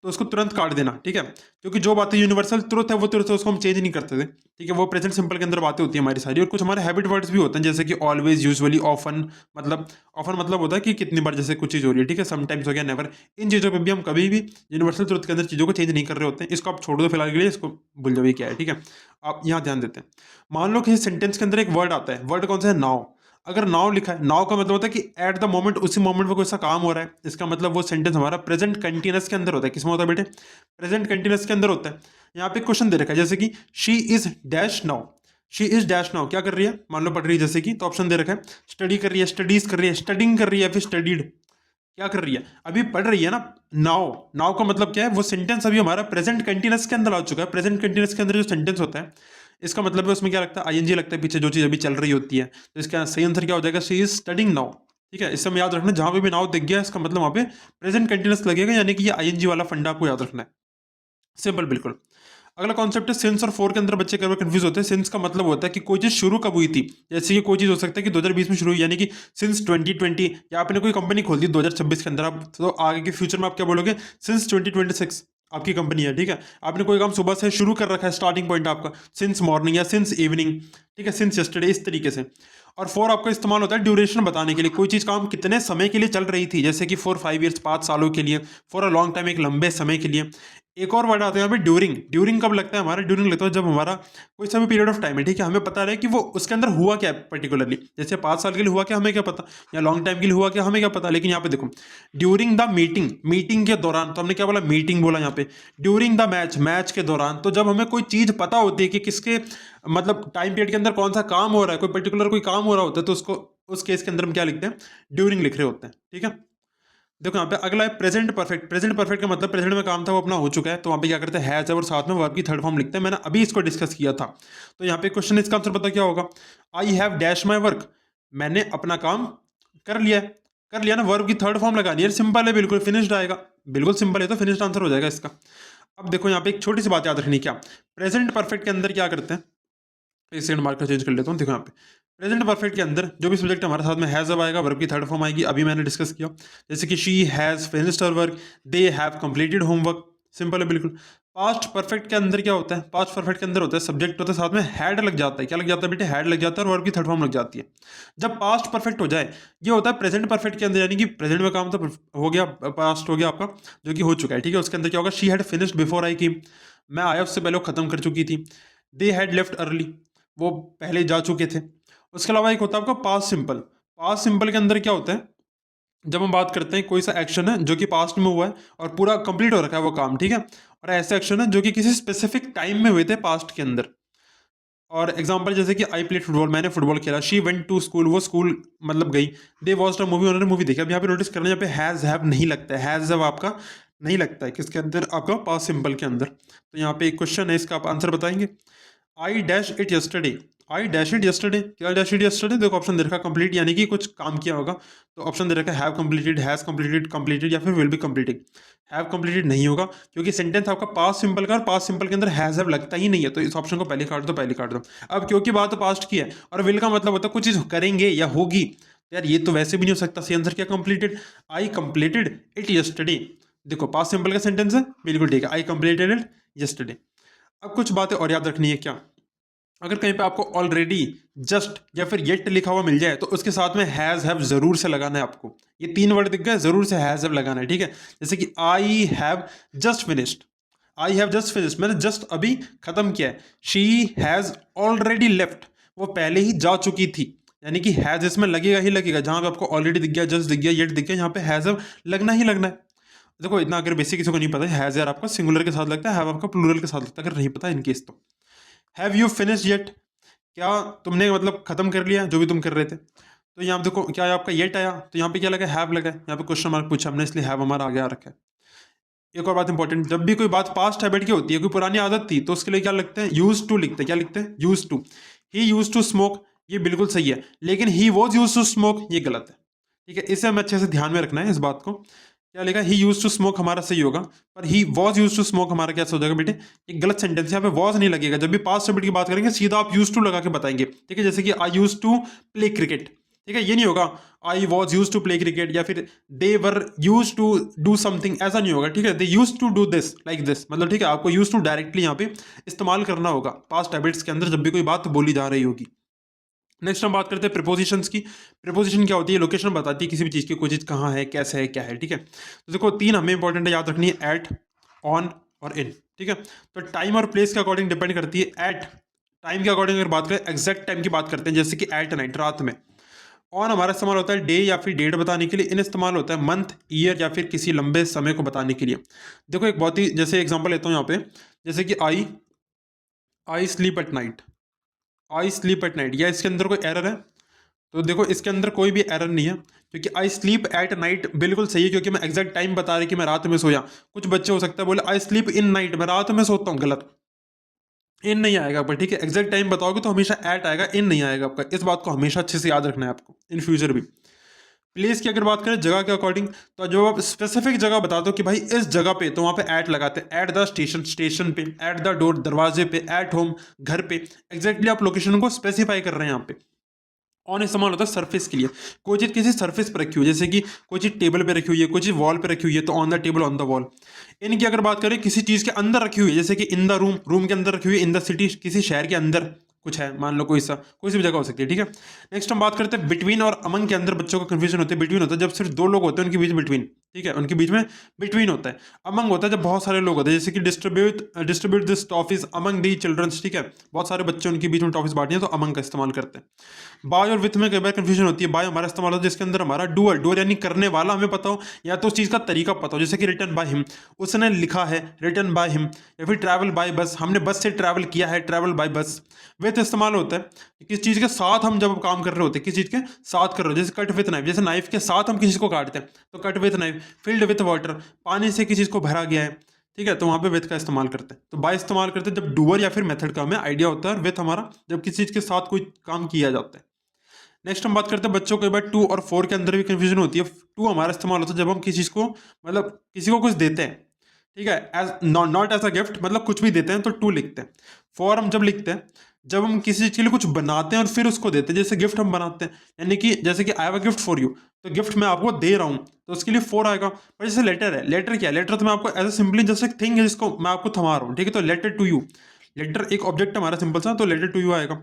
तो उसको तुरंत काट देना। ठीक है, क्योंकि जो बातें यूनिवर्सल ट्रुथ है वो ट्रुथ है, उसको हम चेंज नहीं करते थे। ठीक है, वो प्रेजेंट सिंपल के अंदर बातें होती है हमारी सारी, और कुछ हमारे हैबिट वर्ड्स भी होते हैं जैसे कि ऑलवेज, यूजुअली, ऑफन। मतलब ऑफन मतलब होता है कि कितनी बार जैसे कुछ चीज़ हो रही है। ठीक है, समटाइम्स हो गया, नेवर। इन चीज़ों पर भी हम कभी भी यूनिवर्सल ट्रुथ के अंदर चीज़ों को चेंज नहीं कर रहे होते हैं। इसको आप छोड़ दो फिलहाल के लिए, इसको भूल जाओ ये क्या है। ठीक है, आप यहाँ ध्यान देते हैं। मान लो किसी सेंटेंस के अंदर एक वर्ड आता है, वर्ड कौन सा है? नाउ। अगर नाउ लिखा है, नाउ का मतलब होता है कि एट द मोमेंट, उसी मोमेंट में कोई सा काम हो रहा है, इसका मतलब वो सेंटेंस हमारा प्रेजेंट कंटिन्यूअस के अंदर होता है। किसमें होता है बेटे? प्रेजेंट कंटिन्यूअस के अंदर होता है। यहाँ पे क्वेश्चन दे रखा है जैसे कि she is dash now, she is dash now क्या कर रही है? मान लो पढ़ रही है जैसे कि, तो ऑप्शन दे रखा है स्टडी कर रही है, स्टडीज कर रही है, स्टडिंग कर रही है, फिर स्टडीड। क्या कर रही है, अभी पढ़ रही है ना। नाउ, नाउ का मतलब क्या है, वो सेंटेंस अभी हमारा प्रेजेंट कंटिन्यूअस के अंदर आ चुका है। प्रेजेंट कंटिन्यूअस के अंदर जो सेंटेंस होता है, इसका मतलब है उसमें क्या लगता है, आईएनजी लगता है पीछे, जो चीज़ अभी चल रही होती है। तो इसका सही आंसर क्या हो जाएगा, शी इज स्टडिंग नाउ। ठीक है, इस समय याद रखना, जहां पे भी नाउ दिख गया इसका मतलब वहां पे प्रेजेंट कंटिन्यूअस लगेगा, यानी कि ये आईएनजी वाला फंडा आपको याद रखना है। सिंपल, बिल्कुल। अगला कॉन्सेप्ट है सिंस और फोर के अंदर बच्चे कई बार कंफ्यूज होते हैं। सिंस का मतलब होता है कि कोई चीज शुरू कब हुई थी, जैसे कि कोई चीज हो सकता है कि 2020 में शुरू हुई, यानी कि सिंस 2020, या आपने कोई कंपनी खोल दी 2026 के अंदर, आप तो आगे के फ्यूचर में आप क्या बोलोगे, सिंस 2026 आपकी कंपनी है। ठीक है, आपने कोई काम सुबह से शुरू कर रखा है, स्टार्टिंग पॉइंट आपका सिंस मॉर्निंग या सिंस इवनिंग, ठीक है, सिंस यस्टरडे, इस तरीके से। और फोर आपका इस्तेमाल होता है ड्यूरेशन बताने के लिए, कोई चीज़ काम कितने समय के लिए चल रही थी, जैसे कि 4-5 ईयर्स, 5 सालों के लिए, फॉर अ लॉन्ग टाइम, एक लंबे समय के लिए। एक और वर्ड आता है यहाँ पे ड्यूरिंग। ड्यूरिंग कब लगता है हमारा, ड्यूरिंग लगता है जब हमारा कोई समय पीरियड ऑफ टाइम है, ठीक है, हमें पता रहे कि वो उसके अंदर हुआ क्या है पर्टिकुलरली, जैसे 5 साल के लिए हुआ क्या हमें क्या पता, या लॉन्ग टाइम के लिए हुआ क्या हमें क्या पता। लेकिन यहाँ पे देखो, ड्यूरिंग द मीटिंग, मीटिंग के दौरान, तो हमने क्या बोला, मीटिंग बोला यहाँ पे। ड्यूरिंग द मैच, मैच के दौरान, तो जब हमें कोई चीज पता होती है कि किसके मतलब टाइम पीरियड के अंदर कौन सा काम हो रहा है, कोई पर्टिकुलर कोई काम हो रहा होता है, तो उसको उस केस के अंदर हम क्या लिखते हैं, ड्यूरिंग लिख रहे होते हैं। ठीक है, देखो यहाँ पे अगला है प्रेजेंट परफेक्ट। प्रेजेंट परफेक्ट का मतलब प्रेजेंट में काम था वो अपना हो चुका है, तो वहाँ पे क्या करते हैं, हैज और साथ में वर्ब की थर्ड फॉर्म लिखते हैं। मैंने अभी इसको डिस्कस किया था। तो यहाँ पे क्वेश्चन, इसका आंसर पता क्या होगा, I have dash my work, मैंने अपना काम कर लिया है। कर लिया ना, वर्ब की थर्ड फॉर्म लगानी है, सिंपल है बिल्कुल, फिनिश्ड आएगा, बिल्कुल सिंपल है, तो फिनिश्ड आंसर हो जाएगा इसका। अब देखो यहाँ पे एक छोटी सी बात याद रखनी, क्या प्रेजेंट परफेक्ट के अंदर क्या करते हैं, एक सेकंड मार्कर चेंज कर लेता हूँ। देखो यहाँ पे प्रेजेंट परफेक्ट के अंदर जो भी सब्जेक्ट हमारे साथ में हैज अब आएगा, वर्ब की थर्ड फॉर्म आएगी, अभी मैंने डिस्कस किया, जैसे कि she has finished her work, they have completed homework, simple है बिल्कुल। पास्ट परफेक्ट के अंदर क्या होता है, पास्ट परफेक्ट के अंदर होता है सब्जेक्ट होता है, साथ में हैड लग जाता है, क्या लग जाता है बेटे, हैड लग जाता है, और वर्ब की थर्ड फॉर्म लग जाती है। जब पास्ट परफेक्ट हो जाए, ये होता है प्रेजेंट परफेक्ट के अंदर, यानी कि प्रेजेंट में काम तो हो गया, पास्ट हो गया आपका, जो कि हो चुका है। ठीक है, उसके अंदर क्या होगा, she had finished before I came, मैं आया उससे पहले वो खत्म कर चुकी थी। दे हैड लेफ्ट अर्ली, वो पहले जा चुके थे। उसके अलावा एक होता है आपका पास्ट सिंपल। पास्ट सिंपल के अंदर क्या होता है, जब हम बात करते हैं कोई सा एक्शन है जो कि पास्ट में हुआ है और पूरा कंप्लीट हो रखा है वो काम, ठीक है, और ऐसे एक्शन है जो कि किसी स्पेसिफिक टाइम में हुए थे पास्ट के अंदर। और एग्जांपल जैसे कि आई प्लेड फुटबॉल, मैंने फुटबॉल खेला, शी वेंट टू स्कूल, वो स्कूल मतलब गई, दे वॉच्ड अ मूवी, उन्होंने मूवी देखी। अब यहाँ पे नोटिस करना, यहाँ पे हैज हैव नहीं लगता है, हैज हैव आपका नहीं लगता है किसके अंदर, आपका पास्ट सिंपल के अंदर। तो यहाँ पे एक क्वेश्चन है, इसका आप आंसर बताएंगे। I dash it yesterday, I dash it yesterday, क्या डैश इट यस्टरडे, देखो ऑप्शन दे रखा कंप्लीट, यानी कि कुछ काम किया होगा, तो ऑप्शन दे रखा है have completed, has completed, completed, या फिर will be completing. Have completed नहीं होगा, क्योंकि सेंटेंस आपका पास्ट सिंपल का, और पास्ट सिंपल के अंदर हैज हैव लगता ही नहीं है, तो इस ऑप्शन को पहले काट दो, पहले काट दो। अब क्योंकि बात पास्ट की है, और विल का मतलब होता है कुछ चीज करेंगे या होगी, तो यार ये तो वैसे भी नहीं हो सकता, सही आंसर क्या, completed. I completed it yesterday, देखो पास्ट सिंपल का सेंटेंस है, बिल्कुल ठीक है, आई कंप्लीटेड इट यस्टरडे। अब कुछ बातें और याद रखनी है, क्या, अगर कहीं पे आपको ऑलरेडी, जस्ट या फिर येट लिखा हुआ मिल जाए, तो उसके साथ में हैज हैव जरूर से लगाना है आपको। ये 3 वर्ड दिख गए, जरूर से हैज हैव लगाना है। ठीक है, जैसे कि I have just finished, I have just finished, मैंने जस्ट अभी खत्म किया है। शी हैज ऑलरेडी लेफ्ट, वो पहले ही जा चुकी थी, यानी कि हैज इसमें लगेगा ही लगेगा, जहां पे आपको ऑलरेडी दिख गया, जस्ट दिख गया, येट दिख गया, यहाँ पे हैज हैव लगना ही लगना है। देखो इतना अगर बेसिक किसी को नहीं पता, हैज यार आपका सिंगुलर के साथ लगता है, हैव आपका प्लूरल के साथ लगता है, अगर नहीं पता इनकेस तो। हैव यू फिनिश्ड येट, क्या तुमने मतलब खत्म कर लिया जो भी तुम कर रहे थे। तो यहाँ पे देखो क्या है, आपका येट आया, तो यहाँ पे क्या लगा, हैव लगा है, यहाँ पे क्वेश्चन मार्क पूछा हमने, इसलिए हैव हमारा आगे आ रखा है। एक और बात इंपॉर्टेंट, जब भी कोई बात पास्ट हैबिट की होती है, कोई पुरानी आदत थी, तो उसके लिए क्या लिखते हैं, यूज टू लिखते हैं, क्या लिखते हैं, use to. He use to smoke, ये बिल्कुल सही है, लेकिन he was use to smoke ये गलत है। ठीक है, इसे हमें अच्छे से ध्यान में रखना है इस बात को। क्या लिखा, ही यूज टू स्मोक हमारा सही होगा, पर he was use to smoke हमारा क्या हो जाएगा बेटे, एक गलत सेंटेंस है, यहाँ पे वॉज नहीं लगेगा। जब भी पास्ट हैबिट की बात करेंगे सीधा आप यूज टू लगा के बताएंगे। ठीक है, जैसे कि I used to play cricket, ठीक है, ये नहीं होगा I was use to play cricket, या फिर they were used to do something, ऐसा नहीं होगा। ठीक है, they used to do this like this, मतलब ठीक है, आपको यूज टू डायरेक्टली यहाँ पे इस्तेमाल करना होगा पास्ट हैबिट्स के अंदर, जब भी कोई बात बोली जा रही होगी। नेक्स्ट हम बात करते हैं प्रीपोजिशंस की। प्रीपोजिशन क्या होती है, लोकेशन बताती है किसी भी चीज़ की, कोई चीज़ कहाँ है, कैसे है, क्या है। ठीक है, तो देखो 3 हमें इंपॉर्टेंट है याद रखनी है, एट, ऑन और इन। ठीक है, तो टाइम और प्लेस के अकॉर्डिंग डिपेंड करती है। एट टाइम के अकॉर्डिंग अगर बात करें, एग्जैक्ट टाइम की बात करते हैं, जैसे कि एट नाइट, रात में। ऑन हमारा इस्तेमाल होता है डे या फिर डेट बताने के लिए। इन इस्तेमाल होता है मंथ, ईयर या फिर किसी लंबे समय को बताने के लिए। देखो एक बहुत ही जैसे एग्जांपल लेता हूँ यहाँ पे, जैसे कि I sleep at night, I sleep at night, या इसके अंदर कोई एरर है, तो देखो इसके अंदर कोई भी एरर नहीं है, क्योंकि आई स्लीप एट नाइट बिल्कुल सही है, क्योंकि मैं एग्जैक्ट टाइम बता रही कि मैं रात में सोया। कुछ बच्चे हो सकता है बोले आई स्लीप इन नाइट, मैं रात में सोता हूँ, गलत। इन नहीं आएगा आपका, ठीक है। एग्जैक्ट टाइम बताओगे तो हमेशा एट आएगा, इन नहीं आएगा आपका। इस बात को हमेशा अच्छे से याद रखना है आपको इन फ्यूचर भी। प्लेस की अगर बात करें जगह के अकॉर्डिंग, तो जब आप स्पेसिफिक जगह बता दो कि भाई इस जगह पे, तो वहां पे एट लगाते हैं। एट द स्टेशन, स्टेशन पे। एट द डोर, दरवाजे पे। एट होम, घर पे। एग्जैक्टली आप लोकेशन को स्पेसिफाई कर रहे हैं यहाँ पे। ऑन इस्तेमाल होता है सरफेस के लिए। कोई चीज़ किसी सरफेस पर रखी हुई है, जैसे कि कोई चीज़ टेबल पे रखी हुई है, कोई चीज़ वॉल पे रखी हुई है, तो on the table, on the wall. इनकी अगर बात करें किसी चीज़ के अंदर रखी हुई है, जैसे कि इन द रूम, रूम के अंदर रखी हुई है। इन द सिटी, किसी शहर के अंदर कुछ है, मान लो कोई सा, कोई सी भी जगह हो सकती है, ठीक है। नेक्स्ट हम बात करते हैं बिटवीन और अमंग के अंदर बच्चों को कंफ्यूजन होती है। बिटवीन होता है जब सिर्फ दो लोग होते हैं उनके बीच बिटवीन, ठीक है, उनके बीच में बिटवीन होता है। अमंग होता है जब बहुत सारे लोग होते हैं, जैसे कि distribute this toffees among the childrens, ठीक है, बहुत सारे बच्चे उनके बीच में टॉफीज बांटी हैं, तो अमंग का इस्तेमाल करते हैं। बाय और विथ में कई बार कंफ्यूजन होती है। बाय हमारा इस्तेमाल होता है जिसके अंदर हमारा डूअर, डूअर यानी करने वाला हमें पता हो, या तो उस चीज़ का तरीका पता हो, जैसे कि रिटर्न बाय हिम, उसने लिखा है, रिटर्न बाय हिम। या फिर ट्रैवल बाय बस, हमने बस से ट्रैवल किया है, ट्रैवल बाय बस। विथ इस्तेमाल होता है किस चीज़ के साथ हम जब काम कर रहे होते हैं, किस चीज़ के साथ कर रहे हो, जैसे कट विथ नाइफ, जैसे नाइफ के साथ हम किसी को काटते हैं तो cut with knife. Filled with water, पानी से किसी चीज़ को भरा गया है, ठीक है, तो वहां पे विथ का इस्तेमाल करते हैं। तो बाय इस्तेमाल करते हैं जब डूअर या फिर मेथड का हमें आइडिया होता है, और विथ हमारा जब किसी चीज़ के साथ कोई काम किया जाता है। नेक्स्ट हम बात करते हैं बच्चों को, एक बार टू और फोर के अंदर भी कंफ्यूजन होती है। टू हमारा इस्तेमाल होता है जब हम किसी चीज़ को, मतलब किसी को कुछ देते हैं, ठीक है, as not as a gift, मतलब कुछ भी देते हैं तो टू लिखते हैं। फॉर हम जब लिखते हैं जब हम किसी चीज़ के लिए कुछ बनाते हैं और फिर उसको देते हैं, जैसे गिफ्ट हम बनाते हैं, यानी कि जैसे कि I have a gift for you, तो गिफ्ट मैं आपको दे रहा हूँ तो उसके लिए फोर आएगा। पर जैसे लेटर है, लेटर क्या है, लेटर तो मैं आपको एज ए सिंपली जैसे थिंग है जिसको मैं आपको थमा रहा हूँ, ठीक है, तो लेटर टू यू। लेटर एक ऑब्जेक्ट है हमारा सिंपल सा, तो लेटर टू यू आएगा।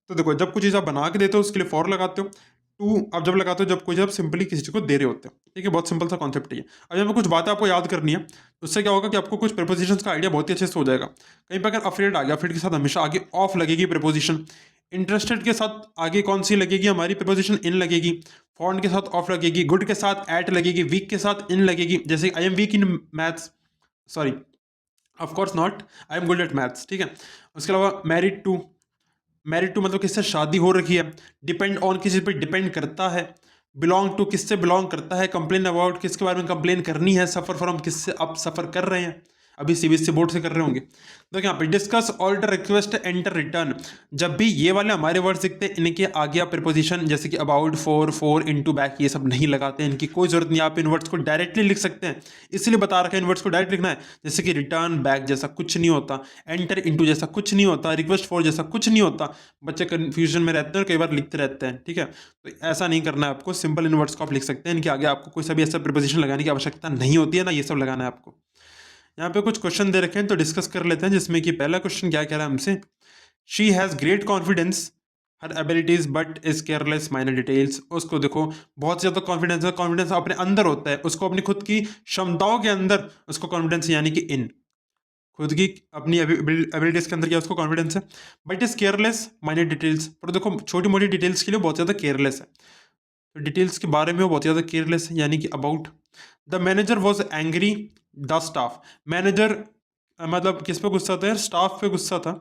तो देखो जब कुछ चीज़ आप बना के देते हो उसके लिए फॉर लगाते हो। टू आप जब लगाते हो जब कोई आप सिंपली किसी चीज़ को दे रहे होते हो, ठीक है, बहुत सिंपल सा कॉन्सेप्ट है ये। अब यहाँ पे कुछ बातें आपको याद करनी है, तो उससे क्या होगा कि आपको कुछ प्रीपोजिशंस का आइडिया बहुत ही अच्छे से हो जाएगा। कहीं पर अगर अफ्रेड आ गया, अफ्रेड के साथ हमेशा आगे ऑफ लगेगी प्रीपोजिशन। इंटरेस्टेड के साथ आगे कौन सी लगेगी हमारी प्रीपोजिशन, इन लगेगी। फॉन्ट के साथ ऑफ लगेगी। गुड के साथ एट लगेगी। वीक के साथ इन लगेगी, जैसे I am weak in maths, sorry of course not, I am good at maths, ठीक है। उसके अलावा मैरिड टू, मैरिड टू मतलब किससे शादी हो रखी है। डिपेंड ऑन किसी पर डिपेंड करता है। बिलोंग टू किससे बिलोंग करता है। कंप्लेन अबाउट किसके बारे में कंप्लेन करनी है। सफ़र फ्रॉम किससे आप सफ़र कर रहे हैं, अभी सीबीएसई बोर्ड से कर रहे होंगे। तो यहाँ पे discuss, alter, request, enter, return, जब भी ये वाले हमारे वर्ड्स दिखते हैं इनके आगे आप प्रीपोजिशन जैसे कि about, for, for, into, back, ये सब नहीं लगाते हैं, इनकी कोई जरूरत नहीं। आप इन वर्ड्स को डायरेक्टली लिख सकते हैं, इसलिए बता रखा है इन वर्ड्स को डायरेक्ट लिखना है। जैसे कि रिटर्न बैक जैसा कुछ नहीं होता, एंटर इनटू जैसा कुछ नहीं होता, रिक्वेस्ट फॉर जैसा कुछ नहीं होता। बच्चे कन्फ्यूजन में रहते हैं और कई बार लिखते रहते हैं, ठीक है, तो ऐसा नहीं करना है आपको। सिंपल इन वर्ड्स को आप लिख सकते हैं, इनके आगे आपको कोई सा भी ऐसा प्रीपोजिशन लगाने की आवश्यकता नहीं होती है, ना ये सब लगाना है आपको। यहाँ पे कुछ क्वेश्चन दे रखे हैं तो डिस्कस कर लेते हैं, जिसमें कि पहला क्वेश्चन क्या कह रहा है हमसे। She has great confidence her abilities but is careless minor details. उसको देखो बहुत ज़्यादा कॉन्फिडेंस है, कॉन्फिडेंस अपने अंदर होता है, उसको अपनी खुद की क्षमताओं के अंदर उसको कॉन्फिडेंस, यानी कि इन खुद की अपनी एबिलिटीज के अंदर क्या उसको कॉन्फिडेंस है। But is careless minor details, पर देखो छोटी मोटी डिटेल्स के लिए बहुत ज़्यादा केयरलेस है। तो डिटेल्स के बारे में वो बहुत ज़्यादा केयरलेस है, यानी कि about. The manager was angry the staff, manager मतलब किस पे गुस्सा था यार, स्टाफ पे गुस्सा था,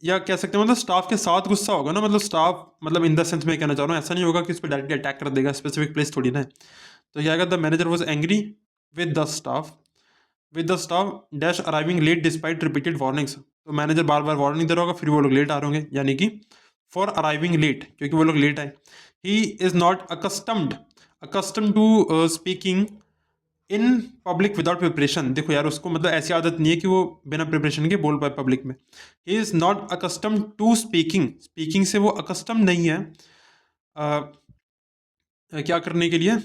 या कह सकते हैं मतलब स्टाफ के साथ गुस्सा होगा ना, मतलब स्टाफ मतलब इन द सेंस में कहना चाह रहा हूँ, ऐसा नहीं होगा कि उस पर डायरेक्टली अटैक कर देगा, स्पेसिफिक प्लेस थोड़ी ना है। तो क्या the manager was angry with the staff, with the staff dash arriving late despite repeated warnings. तो मैनेजर बार बार वार्निंग दे रहा होगा, फिर वो लोग लेट आ रहे होंगे, यानी कि फॉर अराइविंग लेट, क्योंकि वो लोग लेट आए। He is not accustomed to speaking in public without preparation. देखो यार उसको मतलब ऐसी आदत नहीं है कि वो बिना प्रिपरेशन के बोल पाए पब्लिक में। He is not accustomed to speaking, speaking से वो अकस्टम नहीं है क्या करने के लिए,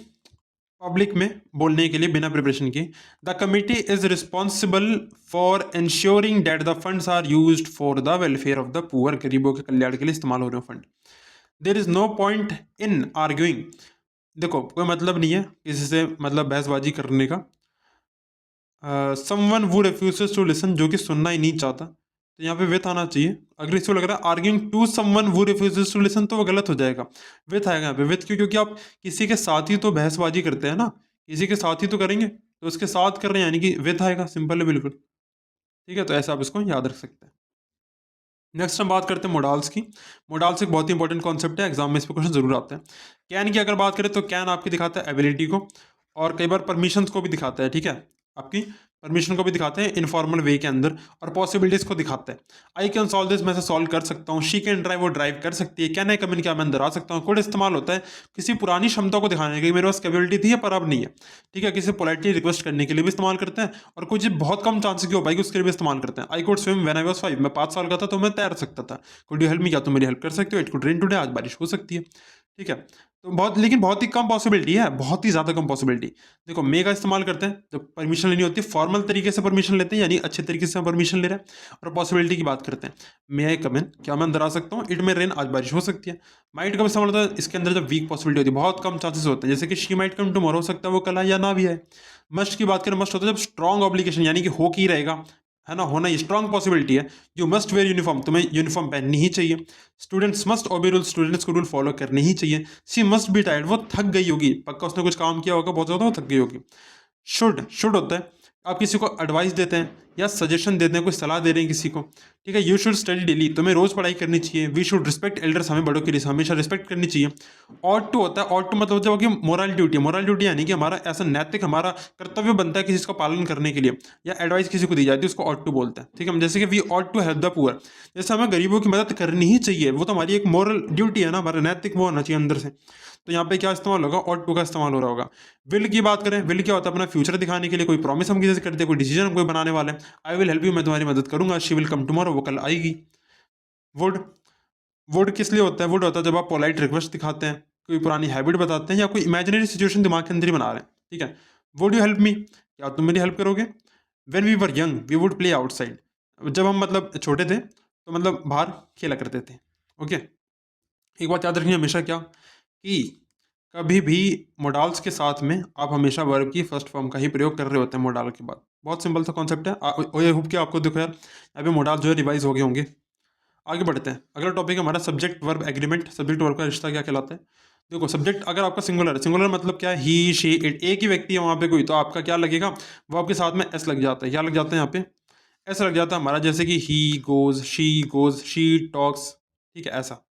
पब्लिक में बोलने के लिए बिना प्रिपरेशन के। The committee is responsible for insuring that the funds are used for the welfare of the poor, गरीबों के कल्याण के लिए इस्तेमाल हो रहे हो fund. There is no point in arguing, देखो कोई मतलब नहीं है किसी से मतलब बहसबाजी करने का। Someone who refuses to listen, जो कि सुनना ही नहीं चाहता, तो यहाँ पे विथ आना चाहिए। अगर इसको लग रहा है arguing to someone who refuses to listen, तो वो गलत हो जाएगा। विथ आएगा यहाँ पे, विथ क्यों, क्योंकि आप किसी के साथ ही तो बहसबाजी करते हैं ना, किसी के साथ ही तो करेंगे, तो उसके साथ कर रहे हैं, यानी कि विथ आएगा, सिंपल है बिल्कुल, ठीक है। तो ऐसा आप इसको याद रख सकते हैं। नेक्स्ट हम बात करते हैं मोडाल्स की। मोडाल्स एक बहुत ही इंपॉर्टेंट कॉन्सेप्ट है, एग्जाम में इस पर क्वेश्चन जरूर आते हैं। कैन की अगर बात करें तो कैन आपकी दिखाता है एबिलिटी को, और कई बार परमिशंस को भी दिखाता है, ठीक है, आपकी परमिशन को भी दिखाते हैं इनफॉर्मल वे के अंदर, और पॉसिबिलिटीज को दिखाते हैं। आई कैन सॉल्व दिस, मैं से सॉल्व कर सकता हूँ। शी कैन ड्राइव, वो ड्राइव कर सकती है। कैन आई कम इन, क्या मैं अंदर आ सकता हूँ। कोड इस्तेमाल होता है किसी पुरानी क्षमता को दिखाने के लिए, मेरे पास कैपेबिलिटी थी पर अब नहीं है, ठीक है, किसी पोलाइटली रिक्वेस्ट करने के लिए भी इस्तेमाल करते हैं, और कुछ बहुत कम चांस की हो पाएगी उसके लिए भी इस्तेमाल करते हैं। I could swim when I was 5, मैं 5 साल का था तो मैं तैर सकता था। कुड यू हेल्प मी, क्या तुम मेरी हेल्प कर सकते हो। इट कुड रेन टुडे, आज बारिश हो सकती है, ठीक है। तो बहुत, लेकिन बहुत ही कम पॉसिबिलिटी है, बहुत ही ज्यादा कम पॉसिबिलिटी। देखो मे का इस्तेमाल करते हैं जब परमिशन लेनी होती है, फॉर्मल तरीके से परमिशन लेते हैं, यानी अच्छे तरीके से परमिशन ले रहे हैं। और पॉसिबिलिटी की बात करते हैं, मे आई कम इन, क्या मैं अंदर आ सकता हूँ। इट में रेन, आज बारिश हो सकती है। माइट का इस्तेमाल होता है इसके अंदर जब वीक पॉसिबिलिटी होती है, बहुत कम चांसेस होते हैं, जैसे कि शी माइट कम टुमारो, हो सकता है वो कल आए या ना भी आए। मस्ट की बात करें, मस्ट होता है जब स्ट्रॉन्ग ऑब्लिगेशन, यानी कि हो की रहेगा, है ना, होना ही स्ट्रॉन्ग पॉसिबिलिटी है। यू मस्ट वेयर यूनिफॉर्म, तुम्हें यूनिफॉर्म पहननी ही चाहिए। स्टूडेंट्स मस्ट ओबे रूल, स्टूडेंट्स को रूल फॉलो करने ही चाहिए। सी मस्ट बी टायर्ड, वो थक गई होगी, पक्का उसने कुछ काम किया होगा बहुत ज़्यादा, वो थक गई होगी। शुड होता है आप किसी को एडवाइस देते हैं या सजेशन देते हैं, कोई सलाह दे रहे हैं किसी को, ठीक है। यू शुड स्टडी डेली, तुम्हें रोज पढ़ाई करनी चाहिए। वी शुड रिस्पेक्ट एल्डर्स, हमें बड़ों की हमेशा रिस्पेक्ट करनी चाहिए। ऑट टू होता है, ऑट टू मतलब जब कि मोरल ड्यूटी, मोरल ड्यूटी यानी कि हमारा ऐसा नैतिक, हमारा कर्तव्य बनता है किसी का पालन करने के लिए, या एडवाइस किसी को दी जाती है उसको ऑट टू बोलते हैं, ठीक है। जैसे कि we ought to help the poor, जैसे हमें गरीबों की मदद करनी ही चाहिए, वो तो हमारी एक मोरल ड्यूटी है ना, हमारा नैतिक वो होना चाहिए अंदर से। तो यहाँ पे क्या इस्तेमाल होगा, ऑट टू का इस्तेमाल हो रहा होगा। विल की बात करें, विल क्या होता है, अपना फ्यूचर दिखाने के लिए, कोई प्रॉमिस हम किसी से करते हैं, कोई डिसीजन हम कोई बनाने वाले हैं। आई विल हेल्प यू, मैं तुम्हारी मदद करूंगा। शी विल कम टुमारो, वो कल आएगी। वुड, वुड किस लिए होता है, वुड होता है जब आप पोलाइट रिक्वेस्ट दिखाते हैं, कोई पुरानी हैबिट बताते हैं, या कोई इमेजिनरी सिचुएशन दिमाग के अंदर ही बना रहे हैं, ठीक है। वुड यू हेल्प मी, क्या तुम मेरी हेल्प करोगे। When we were young we would play outside, जब हम मतलब छोटे थे तो मतलब बाहर खेला करते थे, ओके। एक बात याद रखनी हमेशा, क्या कि कभी भी मोडाल्स के साथ में आप हमेशा वर्ब की फर्स्ट फॉर्म का ही प्रयोग कर रहे होते हैं मोडाल के बाद। बहुत सिंपल सा कॉन्सेप्ट है। आई होप कि आपको देखो यार अभी मोडाल जो है रिवाइज हो गए होंगे। आगे बढ़ते हैं, अगला टॉपिक है हमारा subject verb agreement. Subject verb का रिश्ता क्या कहलाता है। देखो सब्जेक्ट अगर आपका सिंगुलर है, सिंगुलर मतलब क्या है, ही शी इट, एक ही व्यक्ति है वहाँ पे कोई, तो आपका क्या लगेगा, वो आपके साथ में एस लग जाता है। क्या लग जाता है यहाँ पे, एस लग जाता है हमारा, जैसे कि ही गोज शी टॉक्स, ठीक है, ऐसा।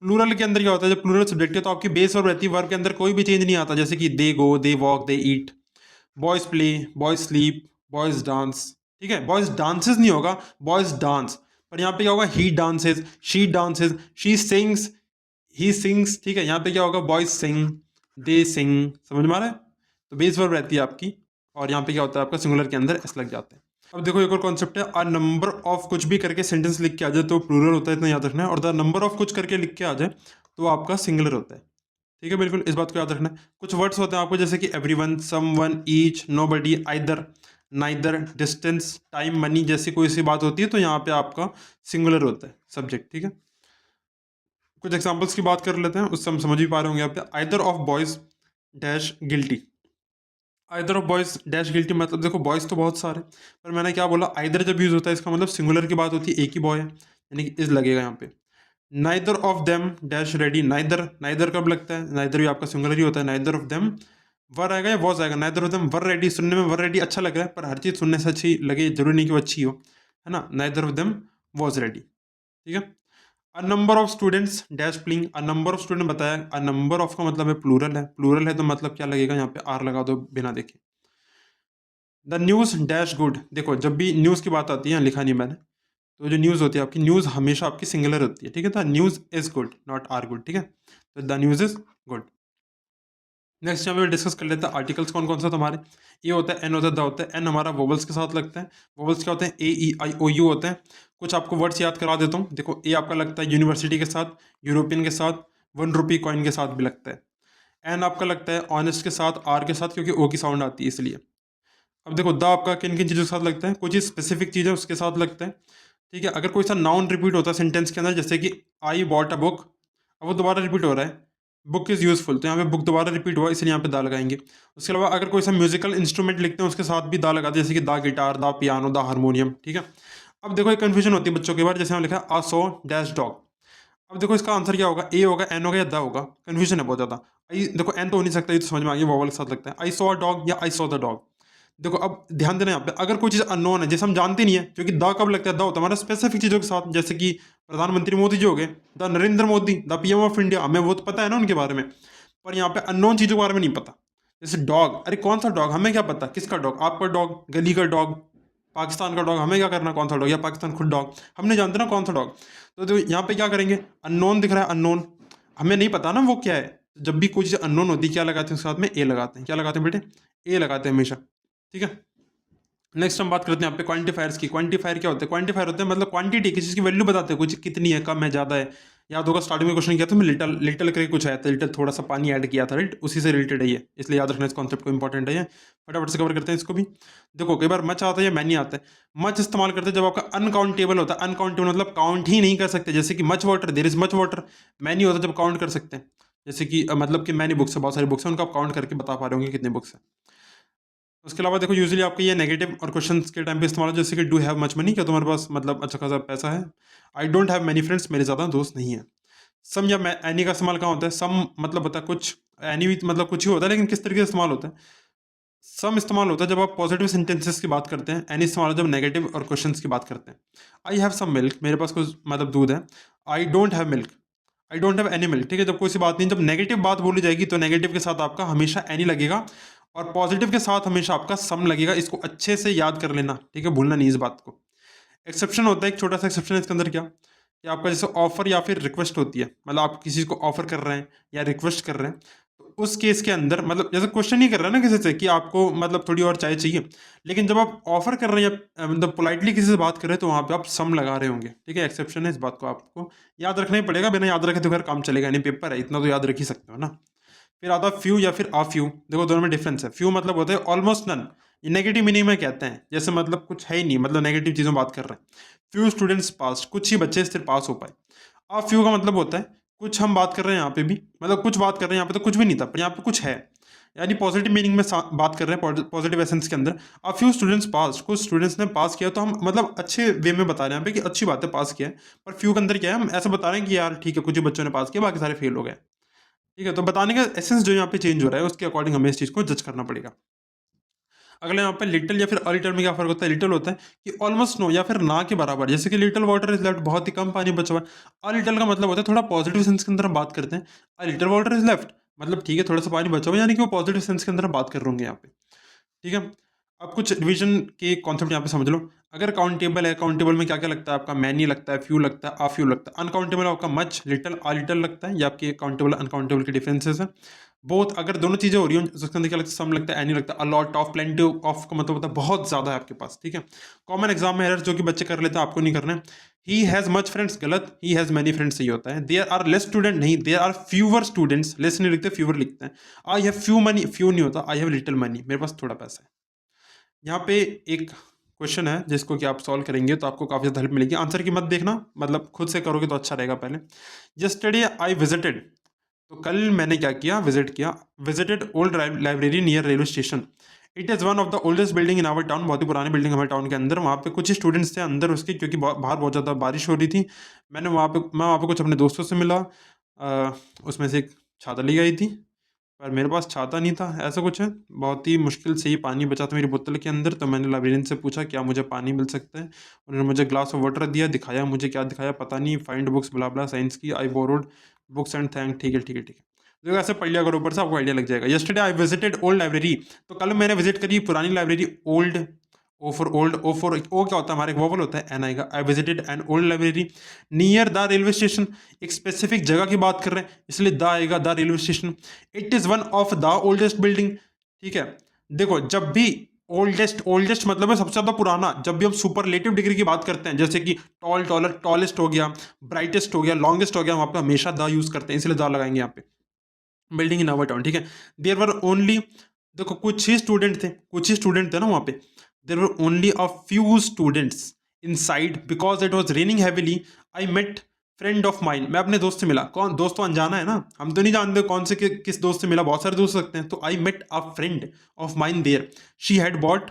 प्लूरल के अंदर क्या होता है, जब प्लूरल सब्जेक्ट है तो आपकी बेस वर्ब रहती है, वर्ब के अंदर कोई भी चेंज नहीं आता, जैसे कि they go, they walk, they eat. Boys play, boys sleep, boys dance, ठीक है। बॉयज डांसेस नहीं होगा, बॉयज डांस। पर यहाँ पे क्या होगा, he dances, she sings, he sings, ठीक है। यहाँ पे क्या होगा, बॉयज सिंग, दे सिंग, समझ में आ रहा है। तो बेस वर्ब रहती है आपकी, और यहाँ पे क्या होता है आपका सिंगुलर के अंदर एस लग जाते हैं। अब देखो एक और कॉन्सेप्ट है, अ नंबर ऑफ कुछ भी करके सेंटेंस लिख के आ जाए तो प्लूरल होता है, इतना याद रखना है। और द नंबर ऑफ कुछ करके लिख के आ जाए तो आपका सिंगुलर होता है, ठीक है, बिल्कुल इस बात को याद रखना है। कुछ वर्ड्स होते हैं आपको, जैसे कि everyone, someone, each, nobody, either, neither, distance, time, money, जैसी कोई सी बात होती है तो यहाँ पे आपका सिंगुलर होता है सब्जेक्ट, ठीक है। कुछ एग्जांपल्स की बात कर लेते हैं, उससे हम समझ भी पा रहे होंगे यहाँ पे। Either of boys dash guilty, either of boys dash guilty मतलब देखो बॉयज तो बहुत सारे, पर मैंने क्या बोला, आइदर जब यूज होता है इसका मतलब सिंगुलर की बात होती है, एक ही बॉय है, यानी कि इज लगेगा यहाँ पे। Neither of them dash ready, neither, neither कब लगता है, नाइदर भी आपका सिंगुलर ही होता है। नाइदर ऑफ देम वर आएगा या वॉज आएगा, neither of them were ready, सुनने में वर रेडी अच्छा लग रहा है, पर हर चीज़ सुनने से अच्छी लगे जरूरी नहीं कि वो अच्छी हो, है ना। Neither of them was ready, ठीक है। A number of students dash प्लिंग, अ नंबर ऑफ स्टूडेंट बताया, अ नंबर ऑफ का मतलब है प्लूरल है, प्लूरल है तो मतलब क्या लगेगा यहाँ पे, आर लगा दो बिना देखे। द न्यूज़ डैश गुड, देखो जब भी न्यूज़ की बात आती है, लिखा नहीं मैंने, तो जो न्यूज़ होती है आपकी, न्यूज़ हमेशा आपकी सिंगुलर होती है, ठीक है। The news is good, not are good, ठीक है। तो the news is good. Next यहाँ पे डिस्कस कर लेते हैं आर्टिकल्स कौन कौन सा तुम्हारे। ए होता है, एन होता है, द होता है। एन हमारा वोवल्स के साथ लगता है, वोवल्स क्या होते हैं, ए ई आई ओ यू होते हैं। कुछ आपको वर्ड्स याद करा देता हूँ, देखो ए आपका लगता है यूनिवर्सिटी के साथ, यूरोपियन के साथ, 1 रुपी कॉइन के साथ भी लगता है। एन आपका लगता है ऑनेस्ट के साथ, आर के साथ, क्योंकि ओ की साउंड आती है इसलिए। अब देखो द आपका किन किन चीज़ों के साथ लगता है, कुछ ही स्पेसिफिक चीज़ है उसके साथ लगता है, ठीक है। अगर कोई सा नाउन रिपीट होता है सेंटेंस के अंदर, जैसे कि आई बॉट अ बुक, अब वो दोबारा रिपीट हो रहा है, बुक इज़ यूजफुल, तो यहाँ पे बुक दोबारा रिपीट हुआ इसलिए यहाँ पे दा लगाएंगे। उसके अलावा अगर कोई सा म्यूजिकल इंस्ट्रूमेंट लिखते हैं उसके साथ भी दा लगाते हैं, जैसे कि दा गिटार, दा पियानो, दा हारमोनियम, ठीक है। अब देखो एक कन्फ्यूजन होती है बच्चों के बार, जैसे हम लिखा है आ सो डैश डॉग, अब देखो इसका आंसर क्या होगा, ए होगा, एन होगा या द होगा, कन्फ्यूजन है बहुत ज़्यादा। आई देखो एन तो हो नहीं सकता, ये तो समझ में आ गया, वोवल के साथ लगता है। आई सॉ अ डॉग या आई सॉ द डॉग, देखो अब ध्यान देना यहाँ पे, अगर कोई चीज़ अननोन है जैसे हम जानते नहीं है, क्योंकि द कब लगता है, द होता है हमारा स्पेसिफिक चीज़ों के साथ, जैसे कि प्रधानमंत्री मोदी जी हो गए, the Narendra Modi, the PM of India, हमें वो तो पता है ना उनके बारे में। पर यहाँ पे अननोन चीज़ों के बारे में नहीं पता। जैसे डॉग, अरे कौन सा डॉग, हमें क्या पता किसका डॉग, आपका डॉग, गली का डॉग, पाकिस्तान का डॉग, हमें क्या करना कौन सा डॉग, या पाकिस्तान खुद डॉग, हम नहीं जानते ना कौन सा डॉग। तो यहाँ पे क्या करेंगे, अननोन दिख रहा है, अननोन, हमें नहीं पता ना वो क्या है। जब भी कोई चीज़ अननोन होती है क्या लगाते हैं उसके साथ में, ए लगाते हैं, क्या लगाते हैं बेटे, ए लगाते हैं हमेशा, ठीक है। नेक्स्ट हम बात करते हैं यहाँ पे क्वांटिफायर्स की। क्वांटिफायर क्या होते हैं, क्वांटिफायर होते हैं मतलब क्वांटिटी, किसी चीज़ की वैल्यू बताते हैं, कुछ कितनी है, कम है, ज़्यादा है। याद होगा स्टार्टिंग में क्वेश्चन किया था मैं, लिटल लिटल करके कुछ आया था, लिटल थोड़ा सा पानी ऐड किया था, राइट, उसी से रिलेटेड है ये, इसलिए याद रखना इस कॉन्सेप्ट को, इंपॉर्टेंट है ये। फटाफट से कवर करते हैं इसको भी। देखो कई बार मच आता है या मैनी आता है। मच इस्तेमाल करते हैं जब आपका अनकाउंटेबल होता है, अनकाउंटेबल मतलब काउंट ही नहीं कर सकते, जैसे कि much water, there is much water. Many होता है जब काउंट कर सकते हैं, जैसे कि मतलब कि मैनी बुक्स है, बहुत सारी बुक्स हैं, उनका आप काउंट करके बता पा रहे होंगे कितने बुक्स हैं। उसके अलावा देखो यूजुअली आपके ये नेगेटिव और क्वेश्चन के टाइम पे इस्तेमाल हो, जैसे कि डू हैव मच मनी, क्या तुम्हारे पास मतलब अच्छा खासा पैसा है। I don't have many friends, मेरे ज़्यादा दोस्त नहीं है। सम या एनी का इस्तेमाल कहाँ होता है, सम मतलब होता है कुछ, एनी भी मतलब कुछ ही होता है, लेकिन किस तरीके से इस्तेमाल होता है। सम इस्तेमाल होता है जब आप पॉजिटिव सेंटेंसेस की बात करते हैं, एनी इस्तेमाल होता है जब नेगेटिव और क्वेश्चन की बात करते हैं। आई हैव सम मिल्क, मेरे पास कुछ मतलब दूध है। I don't have milk, I don't have any milk, ठीक है। जब कोई सी बात नहीं, जब नेगेटिव बात बोली जाएगी तो नेगेटिव के साथ आपका हमेशा एनी लगेगा, और पॉजिटिव के साथ हमेशा आपका सम लगेगा। इसको अच्छे से याद कर लेना, ठीक है, भूलना नहीं इस बात को। एक्सेप्शन होता है, एक छोटा सा एक्सेप्शन है इसके अंदर, क्या कि आपका जैसे ऑफर या फिर रिक्वेस्ट होती है, मतलब आप किसी को ऑफर कर रहे हैं या रिक्वेस्ट कर रहे हैं, तो उस केस के अंदर मतलब जैसे क्वेश्चन नहीं कर रहे हैं ना किसी से कि आपको मतलब थोड़ी और चाय चाहिए, लेकिन जब आप ऑफर कर रहे हैं या मतलब पोलाइटली किसी से बात कर रहे हैं तो वहाँ पे आप सम लगा रहे होंगे, ठीक है। एक्सेप्शन है, इस बात को आपको याद रखना ही पड़ेगा, बिना याद रखे तो खैर काम चलेगा नहीं, पेपर है, इतना तो याद रख ही सकते हो ना। फिर आता है फ्यू या फिर आ फ्यू, देखो दोनों में डिफरेंस है। फ्यू मतलब होता है ऑलमोस्ट नन, ये नेगेटिव मीनिंग में कहते हैं, जैसे मतलब कुछ है ही नहीं, मतलब नेगेटिव चीज़ों बात कर रहे हैं। फ्यू स्टूडेंट्स पास, कुछ ही बच्चे सिर्फ पास हो पाए। आ फ्यू का मतलब होता है कुछ हम बात कर रहे हैं यहाँ पे भी, मतलब कुछ बात कर रहे हैं यहाँ पे तो कुछ भी नहीं था, पर यहाँ पे कुछ है, यानी पॉजिटिव मीनिंग में बात कर रहे हैं, पॉजिटिव एसेंस के अंदर। आ फ्यू स्टूडेंट्स पास, कुछ स्टूडेंट्स ने पास किया, तो हम मतलब अच्छे वे में बता रहे हैं यहाँ पे कि अच्छी बात है पास किया है। पर फ्यू के अंदर क्या है, हम ऐसा बता रहे हैं कि यार ठीक है कुछ ही बच्चों ने पास किया, बाकी सारे फेल हो गए, ठीक है। तो बताने का एसेंस जो यहाँ पे चेंज हो रहा है उसके अकॉर्डिंग हमें इस चीज़ को जज करना पड़ेगा। अगले यहाँ पे लिटिल या फिर अ लिटिल में क्या फर्क होता है, लिटिल होता है कि ऑलमोस्ट नो या फिर ना के बराबर, जैसे कि लिटिल वाटर इज लेफ्ट, बहुत ही कम पानी बचा हुआ है। अ लिटिल का मतलब होता है थोड़ा पॉजिटिव सेंस के अंदर हम बात करते हैं, a little water is left, मतलब ठीक है थोड़ा सा पानी बचा हुआ है, यानी कि वो पॉजिटिव सेंस के अंदर हम बात कर रहे होंगे यहाँ पे, ठीक है। अब कुछ डिवीजन के कॉन्सेप्ट यहाँ पे समझ लो। अगर काउंटेबल है, काउंटेबल में क्या क्या लगता है आपका, मैनी लगता है, फ्यू लगता है, आ फ्यू लगता है। अनकाउंटेबल आपका मच, लिटिल, आ लिटिल लगता है, ये आपके काउंटेबल अनकाउंटेबल के डिफरेंसेस हैं। बहुत अगर दोनों चीज़ें हो रही हो उसके अंदर क्या लगता है, सम लगता है, एनी लगता है। अलॉट ऑफ, प्लेंटी ऑफ का मतलब होता है बहुत ज़्यादा है आपके पास, ठीक है। कॉमन एग्जाम में एरर जो कि बच्चे कर लेते हैं, आपको नहीं करना है। ही हैज़ मच फ्रेंड्स, गलत, ही हैज़ मैनी फ्रेंड्स सही होता है। देयर आर लेस स्टूडेंट, नहीं, there are fewer students, less नहीं लिखते फ्यूअर लिखते हैं। I have few money, few नहीं होता, आई हैव लिटिल मनी, मेरे पास थोड़ा पैसा है। यहाँ पे एक क्वेश्चन है जिसको कि आप सॉल्व करेंगे तो आपको काफ़ी ज़्यादा हेल्प मिलेगी। आंसर की मत देखना, मतलब खुद से करोगे तो अच्छा रहेगा। पहले यस्टरडे आई विजिटेड, तो कल मैंने क्या किया, विजिट किया। Visited old library near railway station. It is one of the oldest building in our town, बहुत ही पुरानी बिल्डिंग हमारे टाउन के अंदर। वहाँ पे कुछ ही स्टूडेंट्स थे अंदर उसके, क्योंकि बाहर बहुत ज़्यादा बारिश हो रही थी। मैं वहाँ पे कुछ अपने दोस्तों से मिला, उसमें से एक छाता ली गई थी, पर मेरे पास छाता नहीं था, ऐसा कुछ है। बहुत ही मुश्किल से ही पानी बचा था मेरी बोतल के अंदर, तो मैंने लाइब्रेरियन से पूछा क्या मुझे पानी मिल सकता है। उन्होंने मुझे ग्लास ऑफ वाटर दिया, दिखाया मुझे क्या दिखाया पता नहीं, फाइंड बुक्स ब्ला ब्ला साइंस की, I borrowed books and thank, ठीक है ठीक है ठीक है। तो ऐसे पढ़ लिया करो, ऊपर से आपको आइडिया लग जाएगा। Yesterday I visited old library, तो कल मैंने विजिट करी पुरानी library. Old, O for old, O for O क्या होता है हमारे, एक वोवल होता है, एन आएगा। I visited an old library near the railway station, एक स्पेसिफिक जगह की बात कर रहे हैं इसलिए द आएगा, the railway station. It is one of the oldest building, ठीक है। देखो जब भी ओल्डेस्ट, ओल्डेस्ट मतलब है सबसे ज़्यादा पुराना, जब भी हम सुपरलेटिव डिग्री की बात करते हैं, जैसे कि टॉल, टॉलर, टॉलेस्ट हो गया, ब्राइटेस्ट हो गया, लॉन्गेस्ट हो गया, वहाँ पे हमेशा द यूज़ करते हैं, इसलिए द लगाएंगे यहाँ पे। बिल्डिंग इन आवर टाउन, ठीक है। देयर वर ओनली, देखो कुछ ही स्टूडेंट थे, कुछ ही स्टूडेंट थे ना वहाँ पे। There were only a few students inside because it was raining heavily. I met friend of mine, मैं अपने दोस्त से मिला। कौन दोस्त, तो अनजाना है ना, हम तो नहीं जानते कौन से किस दोस्त से मिला, बहुत सारे दोस्त सकते हैं। तो I met a friend of mine there, she had bought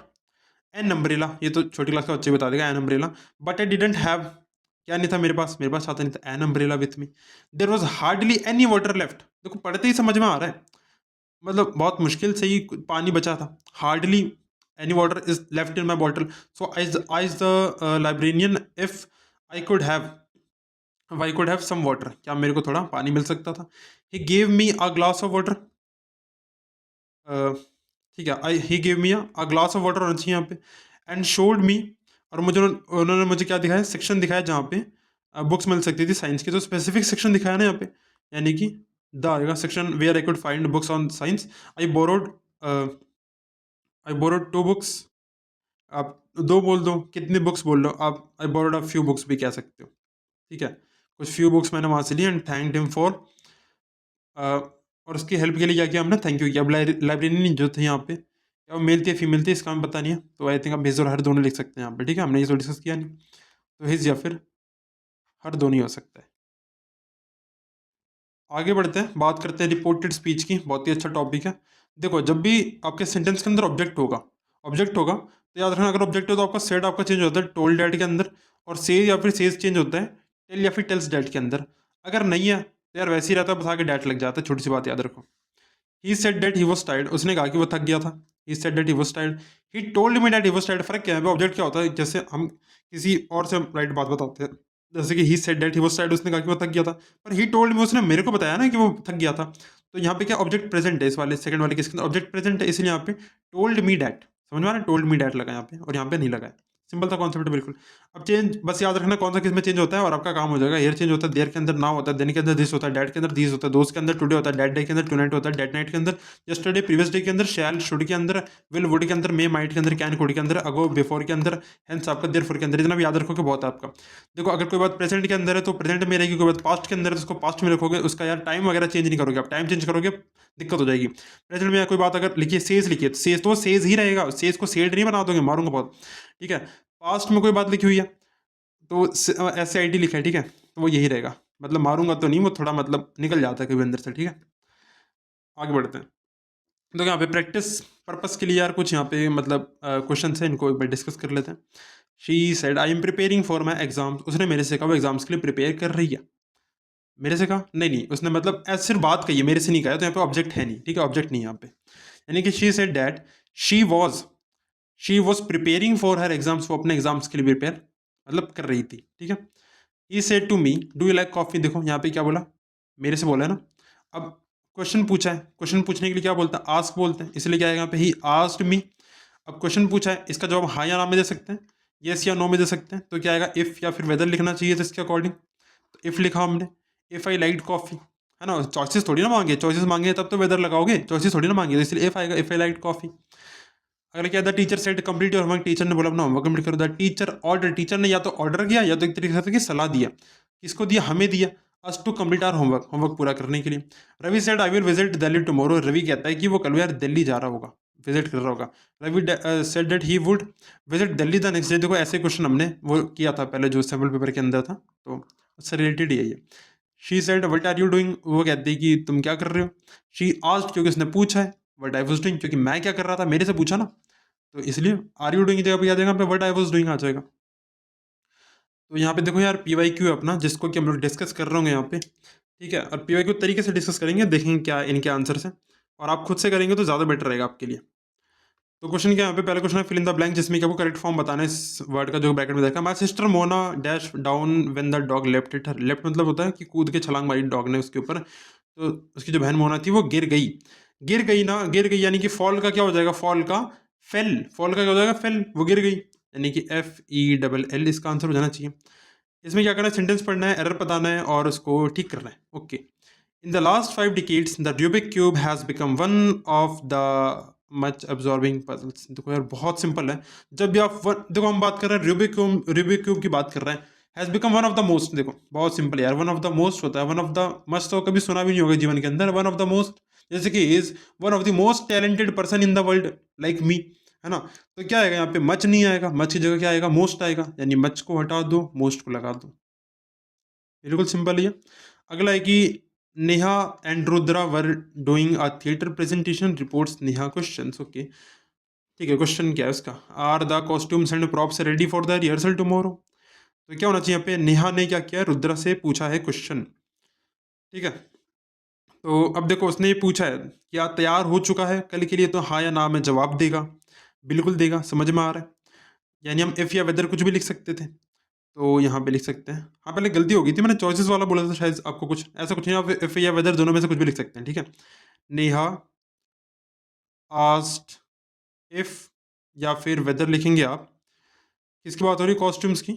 an umbrella, ये तो छोटी क्लास का बच्चे बता देगा, an umbrella. But I didn't have, क्या नहीं था मेरे पास छाता नहीं था, an umbrella with me. There was hardly any water left, देखो पढ़ते ही समझ में आ रहा है, मतलब बहुत मुश्किल से ही पानी बचा था। Hardly any water is left in my bottle, so I the librarian if I could have I could have some water, क्या मेरे को थोड़ा पानी मिल सकता था। He gave me a glass of water, ठीक है, I he gave me a glass of water होना चाहिए यहाँ पे, एंड शोड मी, और मुझे उन्होंने मुझे क्या दिखाया, सेक्शन दिखाया जहाँ पे बुक्स मिल सकती थी साइंस की, तो स्पेसिफिक सेक्शन दिखाया ना यहाँ पे, यानी कि द आएगा section where I could find books on science. I borrowed I borrowed two books, आप दो बोल दो, कितनी बुक्स बोल लो आप, I borrowed a few books भी कह सकते हो, ठीक है, कुछ फ्यू बुक्स मैंने वहाँ से ली, एंड थैंक्ड हिम फॉर, और उसकी हेल्प के लिए क्या किया हमने, थैंक यू किया। अब लाइब्रेरियन जो थे यहाँ पे, क्या वो मेल थे फीमेल थे इसका हमें पता नहीं है, तो आई थिंक आप हिज और हर दोनों लिख सकते हैं यहाँ पे, ठीक है, हमने ये तो डिस्कस किया नहीं, तो हिज या फिर हर दोनों ही हो सकता है। आगे बढ़ते हैं, बात करते हैं रिपोर्टेड स्पीच की, बहुत ही अच्छा टॉपिक है। देखो जब भी आपके सेंटेंस के अंदर ऑब्जेक्ट होगा तो याद रखना, अगर ऑब्जेक्ट हो तो आपका सेट आपका चेंज होता है टोल्ड डैट के अंदर, और सेज या फिर सेज चेंज होता है टेल या फिर टेल्स डैट के अंदर। अगर नहीं है तो यार वैसे ही रहता है, बस आगे डैट लग जाता है, छोटी सी बात याद रखो। He said that he was tired, उसने कहा कि वो थक गया था। He said that he was tired, he told me that he was tired. फर्क क्या है, ऑब्जेक्ट क्या होता है, जैसे हम किसी और से राइट बात बताते हैं, जैसे कि he said that he was tired, उसने कहा कि वो थक गया था, पर ही टोल्ड मी, उसने मेरे को बताया ना कि वो थक गया था, तो यहाँ पे क्या ऑब्जेक्ट प्रेजेंट है, इस वाले सेकंड वाले केस के अंदर ऑब्जेक्ट प्रेजेंट है, इसलिए यहाँ पे टोल्ड मी दैट, समझ में आ रहा है, टोल्ड मी दैट लगा यहाँ पे, और यहाँ पे नहीं लगा है, सिंपल सा कॉन्सेप्ट बिल्कुल। अब चेंज बस याद रखना कौन सा किस में चेंज होता है, और आपका काम हो जाएगा। हेयर चेंज होता है देयर के अंदर नाउ होता है, देन के अंदर दिस होता है, डैट के अंदर दिस होता है, दोस्त के अंदर टुडे होता है, डैट डे के अंदर टुनाइट होता है, डैट नाइट के अंदर यस्टरडे प्रीवियस डे के अंदर, शैल शुड के अंदर, विल वुड के अंदर, मे माइट के अंदर, कैन कुड के अंदर, अगो बिफोर के अंदर, हेंस आपका देयरफॉर के अंदर, इतना भी याद रखोगे बहुत है आपका। देखो अगर कोई बात प्रेजेंट के अंदर है तो प्रेजेंट में रहेगी, कोई बात पास्ट के अंदर है तो उसको पास्ट में रखोगे, उसका यार टाइम वगैरह चेंज नहीं करोगे, आप टाइम चेंज करोगे दिक्कत हो जाएगी। प्रेजेंट में कोई बात अगर लिखिए सेज लिखिए, सेज तो सेज ही रहेगा, सेज को सेड नहीं बना दोगे, मारूंगा बहुत, ठीक है। पास्ट में कोई बात लिखी हुई है तो एस आई टी लिखा है, ठीक है, तो वो यही रहेगा, मतलब मारूंगा तो नहीं, वो थोड़ा मतलब निकल जाता है कभी अंदर से, ठीक है। आगे बढ़ते हैं, तो यहाँ पे प्रैक्टिस पर्पस के लिए यार कुछ यहाँ पे मतलब क्वेश्चन है, इनको एक बार डिस्कस कर लेते हैं। She said I am preparing for my exams, उसने मेरे से कहा वो एग्जाम्स के लिए प्रिपेयर कर रही है, मेरे से कहा नहीं नहीं, उसने मतलब ऐसे सिर्फ बात कही है, मेरे से नहीं कहा है, तो यहाँ पे ऑब्जेक्ट है नहीं, ठीक है, ऑब्जेक्ट नहीं यहाँ पे, यानी कि she said that she was she was preparing for her exams, वो अपने एग्जाम्स के लिए प्रिपेयर मतलब कर रही थी, ठीक है। He said to me do you like coffee, देखो यहाँ पे क्या बोला, मेरे से बोला है ना। अब क्वेश्चन पूछा है, क्वेश्चन पूछने के लिए क्या बोलता है, आस्क बोलते हैं, इसलिए क्या है यहाँ पे ही आस्क्ड मी। अब क्वेश्चन पूछा है, इसका जवाब हाँ या ना में दे सकते हैं, यस या नो में दे सकते हैं, तो क्या आएगा इफ़ या फिर वेदर लिखना चाहिए तो इसके अकॉर्डिंग, तो इफ़ लिखा हमने, इफ़ आई लाइक कॉफ़ी, है ना, चॉइसेस थोड़ी ना मांगे, चॉइसेस मांगे तब तो वेदर लगाओगे, चॉइसेस थोड़ी ना मांगे, तो इसलिए इफ़ आएगा इफ़ आई लाइक कॉफ़ी। अगर क्या था teacher said complete your homework, teacher ने बोला अपना होमवर्क कंप्लीट करो, द टीचर ऑर्डर, टीचर ने या तो ऑर्डर किया या तो एक तरीके से कि सलाह दिया, किसको दिया, हमें दिया, us to complete our homework, homework पूरा करने के लिए। Ravi said I will visit Delhi tomorrow, Ravi कहता है कि वो कल यार दिल्ली जा रहा होगा, विजिट कर रहा होगा। Ravi said that he would visit Delhi the next day, देखो ऐसे क्वेश्चन हमने वो किया था पहले जो सैम्पल पेपर के अंदर था, तो उससे रिलेटेड ही है ये। She said what are you doing, वो कहती है कि तुम क्या कर रहे हो। शी आस्क्ड, क्योंकि उसने पूछा है, वट आई वॉज डूइंग, क्योंकि मैं क्या कर रहा था, मेरे से पूछा ना, तो इसलिए आर यू डूइंग की जगह पे क्या देगा पे व्हाट आई वाज डूइंग आ जाएगा। तो यहाँ पे देखो यार पी वाई क्यू है अपना, जिसको कि हम लोग डिस्कस कर रहे होंगे यहाँ पे, ठीक है, और पी वाई क्यू तरीके से डिस्कस करेंगे, देखेंगे क्या इनके आंसर है, और आप खुद से करेंगे तो ज़्यादा बेटर रहेगा आपके लिए। तो क्वेश्चन क्या है यहाँ पे, पहला क्वेश्चन है फिल इन द ब्लैंक, जिसमें क्या आपको करेक्ट फॉर्म बताना है इस वर्ड का जो ब्रैकेट में देखा। My sister Mona dash down when the dog left it her, left मतलब होता है कि कूद के छलांग मारी डॉग ने उसके ऊपर, तो उसकी जो बहन मोना थी वो गिर गई, गिर गई ना, गिर गई यानी कि फॉल का क्या हो जाएगा, फॉल का फेल, फॉल का क्या हो जाएगा फेल, वो गिर गई, यानी कि एफ ई डबल एल इसका आंसर हो जाना चाहिए। इसमें क्या करना है, सेंटेंस पढ़ना है, एरर बताना है और उसको ठीक करना है, okay. In the last 5 decades the Rubik cube has become one of the much absorbing puzzles, देखो यार बहुत सिंपल है, जब भी आप देखो हम बात कर रहे हैं रूबिक क्यूब की बात कर रहे हैं, has become one of the most, देखो बहुत सिंपल है यार, वन ऑफ द मोस्ट होता है, वन ऑफ द मस्ट तो कभी सुना भी नहीं होगा जीवन के अंदर, वन ऑफ द मोस्ट, जैसे कि is one of the most talented person in the world like me, है ना। तो क्या आएगा यहाँ पे, मच नहीं आएगा, मच की जगह क्या आएगा, मोस्ट आएगा, यानी मच को हटा दो, मोस्ट को लगा दो, बिल्कुल सिंपल ही है। अगला है कि Neha and Rudra were doing a theatre presentation reports Neha questions, okay, ठीक है। क्वेश्चन क्या है उसका, are the costumes and props ready for the rehearsal tomorrow, तो क्या होना चाहिए यहाँ पे, नेहा ने क्या किया, रुद्रा से पूछा है क्वेश्चन, ठीक है। तो अब देखो उसने ये पूछा है क्या तैयार हो चुका है कल के लिए, तो हाँ या ना में जवाब देगा, बिल्कुल देगा, समझ में आ रहा है। यानी हम इफ़ या वेदर कुछ भी लिख सकते थे, तो यहाँ पे लिख सकते हैं। हाँ, पहले गलती हो गई थी, मैंने चॉइसेस वाला बोला था शायद, आपको कुछ ऐसा कुछ नहीं, आप इफ़ या वेदर दोनों में से कुछ भी लिख सकते हैं, ठीक है। नेहा आस्क्ड इफ़ या फिर वेदर लिखेंगे आप। किसकी बात हो रही है? कॉस्ट्यूम्स की।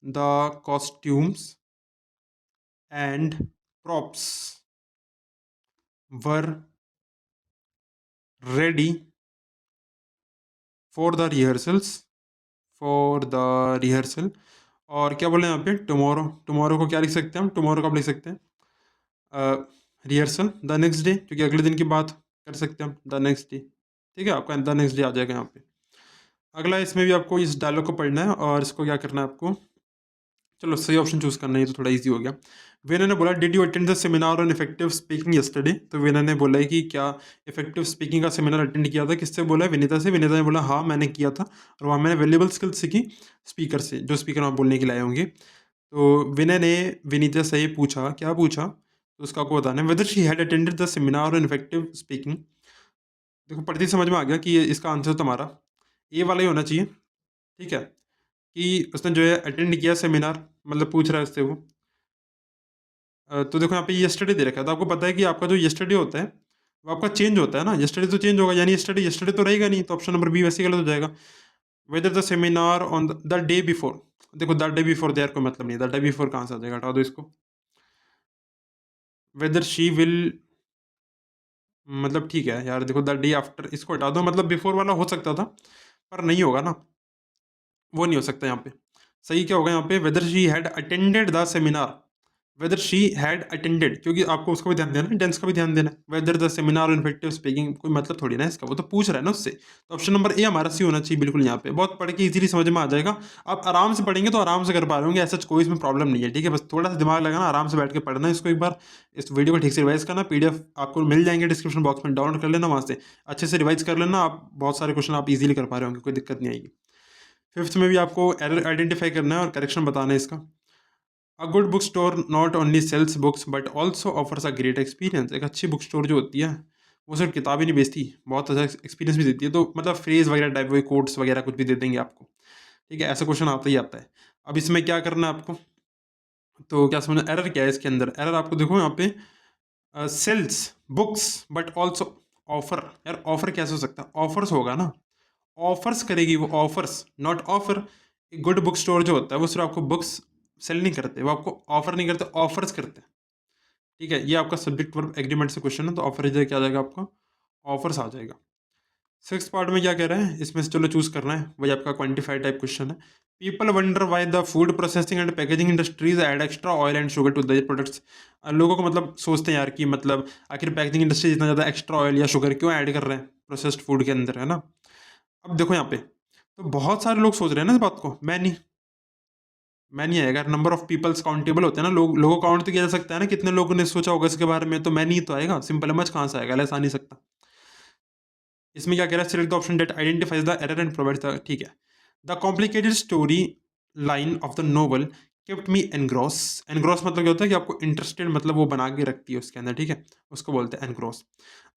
The costumes and props were ready for the rehearsals, for the rehearsal. और क्या बोले यहाँ पे? टुमारो। टुमारो को क्या लिख सकते हैं हम? टुमारो को आप लिख सकते हैं रिहर्सल द नेक्स्ट डे, क्योंकि अगले दिन की बात कर सकते हैं हम, द नेक्स्ट डे। ठीक है, आपका द नेक्स्ट डे आ जाएगा यहाँ पे। अगला इसमें भी आपको इस डायलॉग को पढ़ना है और इसको क्या करना है आपको, चलो सही ऑप्शन चूज करना है, तो थोड़ा इजी हो गया। विनय ने बोला did you attend the seminar on effective speaking yesterday. तो विनय ने बोला है कि क्या इफेक्टिव स्पीकिंग का सेमिनार अटेंड किया था। किससे बोला है? विनीता से। विनीता ने बोला हाँ मैंने किया था, और वहाँ मैंने वैल्यूएबल स्किल्स सीखी स्पीकर से, जो स्पीकर आप बोलने के लिए आए होंगे। तो विनय ने विनीता से पूछा, क्या पूछा, तो उसका आपको बताना है। Whether she had attended the seminar on effective speaking. देखो पढ़ते ही समझ में आ गया कि इसका आंसर तुम्हारा ए वाला ही होना चाहिए, ठीक है। कि उसने जो है अटेंड किया सेमिनार, मतलब पूछ रहा है उससे वो। तो देखो यहाँ पे यस्टरडे दे रखा है, तो आपको पता है कि आपका जो यस्टरडे होता है वो आपका चेंज होता है ना, यस्टरडे तो चेंज होगा, यानी यस्टरडे यस्टरडे तो रहेगा नहीं, तो ऑप्शन नंबर बी वैसे गलत हो जाएगा। Whether the seminar on the day before. देखो द डे बिफोर देयर कोई मतलब नहीं, द डे बिफोर कहाँ से आ जाएगा, हटा दो इसको। वेदर शी विल, मतलब ठीक है यार, देखो द डे आफ्टर इसको हटा दो, मतलब बिफोर वाला हो सकता था पर नहीं होगा ना, वो नहीं हो सकता यहाँ पे। सही क्या होगा यहाँ पे? Whether she had attended the seminar. Whether she had attended, क्योंकि आपको उसका भी ध्यान देना है, टेंस का भी ध्यान देना है। Whether the seminar on effective speaking, कोई मतलब थोड़ी ना इसका, वो तो पूछ रहा है ना उससे। तो ऑप्शन नंबर ए हमारा सी होना चाहिए बिल्कुल। यहाँ पे बहुत पढ़ के इजीली समझ में आ जाएगा। आप आराम से पढ़ेंगे तो आराम से कर पा रहे होंगे, ऐसा कोई इसमें प्रॉब्लम नहीं है, ठीक है। बस थोड़ा सा दिमाग लगाना, आराम से बैठ के पढ़ना है इसको एक बार, इस वीडियो को ठीक से रिवाइज करना। पीडीएफ आपको मिल जाएंगे डिस्क्रिप्शन बॉक्स में, डाउनलोड कर लेना, वहाँ से अच्छे से रिवाइज कर लेना। आप बहुत सारे क्वेश्चन आप इजीली कर पा रहे होंगे, कोई दिक्कत नहीं आएगी। फिफ्थ में भी आपको एरर आइडेंटिफाई करना है और करेक्शन बताना है इसका। A good book store not only sells books but also offers a great experience. एक अच्छी बुक स्टोर जो होती है वो सिर्फ किताब ही नहीं बेचती, बहुत अच्छा एक्सपीरियंस भी देती है। तो मतलब फ्रेज वगैरह टाइप वही कोट्स वगैरह कुछ भी दे देंगे आपको, ठीक है। ऐसा क्वेश्चन आता ही आता है। अब इसमें क्या करना है आपको, तो क्या समझना एरर क्या है इसके अंदर। एरर आपको देखो यहाँ पे sells books but also offer. यार ऑफर कैसे हो सकता है? ऑफर्स होगा ना, ऑफर्स करेगी वो, offers not offer. Good book store जो होता है वो सिर्फ आपको बुक्स सेल नहीं करते, वो आपको ऑफर नहीं करते, ऑफर्स करते हैं, ठीक है। ये आपका सब्जेक्ट वर्ब एग्रीमेंट से क्वेश्चन है, तो ऑफर इधर क्या आ जाएगा आपका? ऑफर्स आ जाएगा। सिक्स पार्ट में क्या कह रहे हैं, इसमें से चलो चूज करना है, वही आपका क्वान्टिफाई टाइप क्वेश्चन है। People wonder why the food processing and packaging industries add extra oil and sugar to the products. लोगों को मतलब सोचते हैं यार कि मतलब आखिर पैकेजिंग इंडस्ट्री इतना ज़्यादा एक्स्ट्रा ऑयल या शुगर क्यों ऐड कर रहे हैं प्रोसेस्ड फूड के अंदर, है ना। अब देखो यहाँ पे तो बहुत सारे लोग सोच रहे हैं ना इस बात को, मैं नहीं आएगा। नंबर ऑफ पीपल्स काउंटेबल होते हैं ना, लोगों को काउंट तो किया जा सकता है ना, कितने लोगों ने सोचा होगा इसके बारे में, तो मैं नहीं तो आएगा, सिंपल मच कहाँ से आएगा, ऐसा नहीं सकता। इसमें क्या कह रहा है? Select the option that identifies the error and provide the, ठीक है। The complicated story line of the novel kept me engross. Engross मतलब क्या होता है कि आपको इंटरेस्टेड, मतलब वो बना के रखती है उसके अंदर, ठीक है, उसको बोलते हैं एनग्रॉस।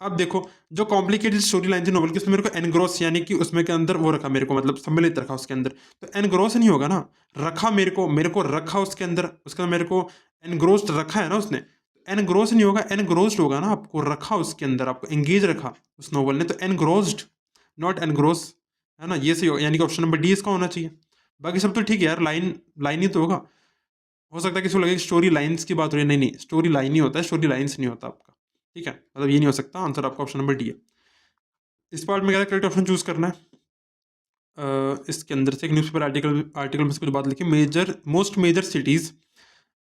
अब देखो जो कॉम्प्लिकेटेड स्टोरी लाइन थी नोवेल की, उसमें मेरे को एनग्रॉस यानी कि उसमें के अंदर वो रखा मेरे को, मतलब सम्मिलित रखा उसके अंदर। तो एनग्रॉस नहीं होगा ना, रखा मेरे को रखा उसके अंदर, उसके अंदर मेरे को एनग्रोस्ड रखा है ना उसने। एनग्रोस नहीं होगा, एनग्रोस्ड होगा ना, आपको रखा उसके अंदर, आपको एंगेज रखा उस नोवेल ने, तो एनग्रोस्ड नॉट एनग्रोस, है ना। ये सही होगा, यानी कि ऑप्शन नंबर डी इसका होना चाहिए। बाकी सब तो ठीक है यार, लाइन लाइन ही तो होगा। हो सकता है किसी को लगे स्टोरी लाइन्स की बात हो रही है, नहीं नहीं, स्टोरी लाइन ही होता है, स्टोरी लाइन्स नहीं होता आपका, ठीक है। मतलब ये नहीं हो सकता, आंसर आपका ऑप्शन नंबर डी है। इस पार्ट में क्या करेक्ट ऑप्शन चूज करना है। इसके अंदर से एक न्यूज़पेपर आर्टिकल में से कुछ बात लिखी, major most major cities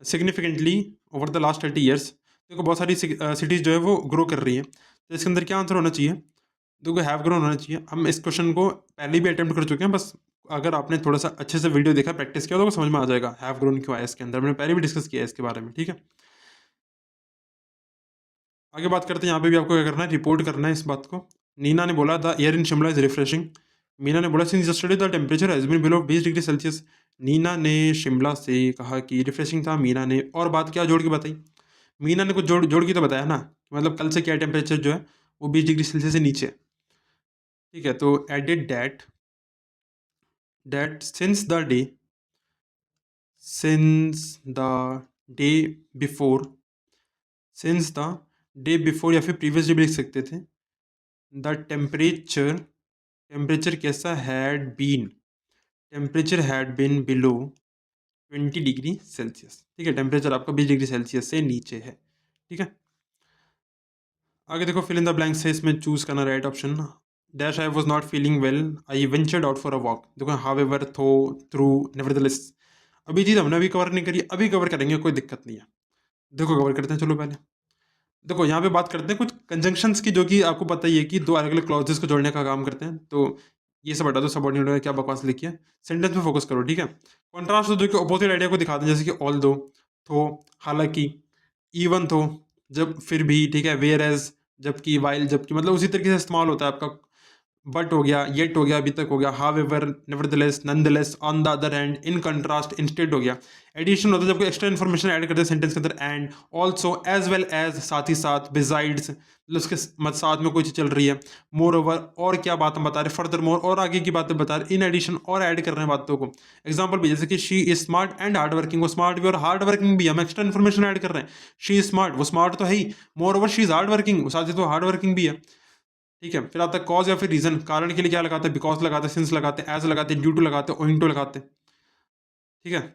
significantly over the last 30 years. देखो बहुत सारी सिटीज़ जो है वो ग्रो कर रही है, तो इसके अंदर क्या आंसर होना चाहिए? देखो हैव ग्रोन होना चाहिए। हम इस क्वेश्चन को पहले भी अटेम्प्ट कर चुके हैं, बस अगर आपने थोड़ा सा अच्छे से वीडियो देखा, प्रैक्टिस किया, तो समझ में आ जाएगा हैव ग्रोन क्यों आया इसके अंदर। मैंने पहले भी डिस्कस किया है इसके बारे में, ठीक है। आगे बात करते हैं, यहाँ पे भी आपको क्या करना है, रिपोर्ट करना है इस बात को। नीना ने बोला the air in Shimla is refreshing. Meena ने बोला since yesterday the temperature has been below 20 degree Celsius. Neena ने शिमला से कहा कि रिफ्रेशिंग था, मीना ने और बात क्या जोड़ के बताई? मीना ने कुछ जोड़ जोड़ के तो बताया ना, मतलब कल से क्या टेम्परेचर जो है वो 20 डिग्री सेल्सियस से नीचे है, ठीक है, तो edit that since the day before since the day before या फिर प्रीवियस डे भी लिख सकते थे। द टेम्परेचर कैसा had been below 20 degree Celsius. ठीक है, टेम्परेचर आपका 20 डिग्री सेल्सियस से नीचे है। ठीक है, आगे देखो, फिल इन द ब्लैंक्स है, इसमें चूज करना right option. Dash I was not feeling well, I ventured out for a walk. देखो, हाउ एवर, थो, थ्रू, नेवरदलेस। अभी चीज हमने अभी कवर नहीं करी, अभी कवर करेंगे, कोई दिक्कत नहीं है। देखो कवर करते हैं, चलो पहले देखो यहाँ पे बात करते हैं कुछ कंजंक्शंस की, जो कि आपको पता ही है कि दो अलग अलग क्लॉजेस को जोड़ने का काम करते हैं। तो ये सब हटा दो, सबऑर्डिनेट में क्या बकवास लिखी है, सेंटेंस में फोकस करो। ठीक है, कॉन्ट्रास्ट जो कि अपोजिट आइडिया को दिखाते हैं, जैसे कि ऑल दो, थो, हालांकि, इवन थो, जब, फिर भी। ठीक है, वेयर एज, जबकि, वाइल, जबकि, मतलब उसी तरीके से इस्तेमाल होता है आपका। बट हो गया, येट हो गया, अभी तक हो गया, however, nevertheless, nonetheless, on the other hand, in contrast, instead हो गया। एडिशन होता है जब कोई एक्स्ट्रा इन्फॉर्मेशन ऐड करते हैं सेंटेंस के अंदर, and, also, as well as, साथ ही साथ, बिसाइड्स, मतलब उसके साथ में कोई चीज चल रही है, मोर ओवर, और क्या बात हम बता रहे, फर्दर मोर, और आगे की बातें बता रहे, इन एडिशन, और ऐड कर रहे हैं बातों को। एग्जाम्पल भी, जैसे कि she is smart and hard working, वो स्मार्ट भी और हार्ड वर्किंग भी, हम एक्स्ट्रा इन्फॉर्मेशन ऐड कर रहे हैं। शी इज स्मार्ट, वो स्मार्ट तो है ही, moreover she is hard working, साथ ही तो हार्ड वर्किंग भी है। ठीक है, फिर आता है कॉज या फिर रीजन, कारण के लिए क्या लगाते हैं, बिकॉज लगाते हैं, सिंस लगाते हैं, एज लगाते हैं, ड्यू टू लगाते हैं, ओइंग टू लगाते हैं। ठीक है,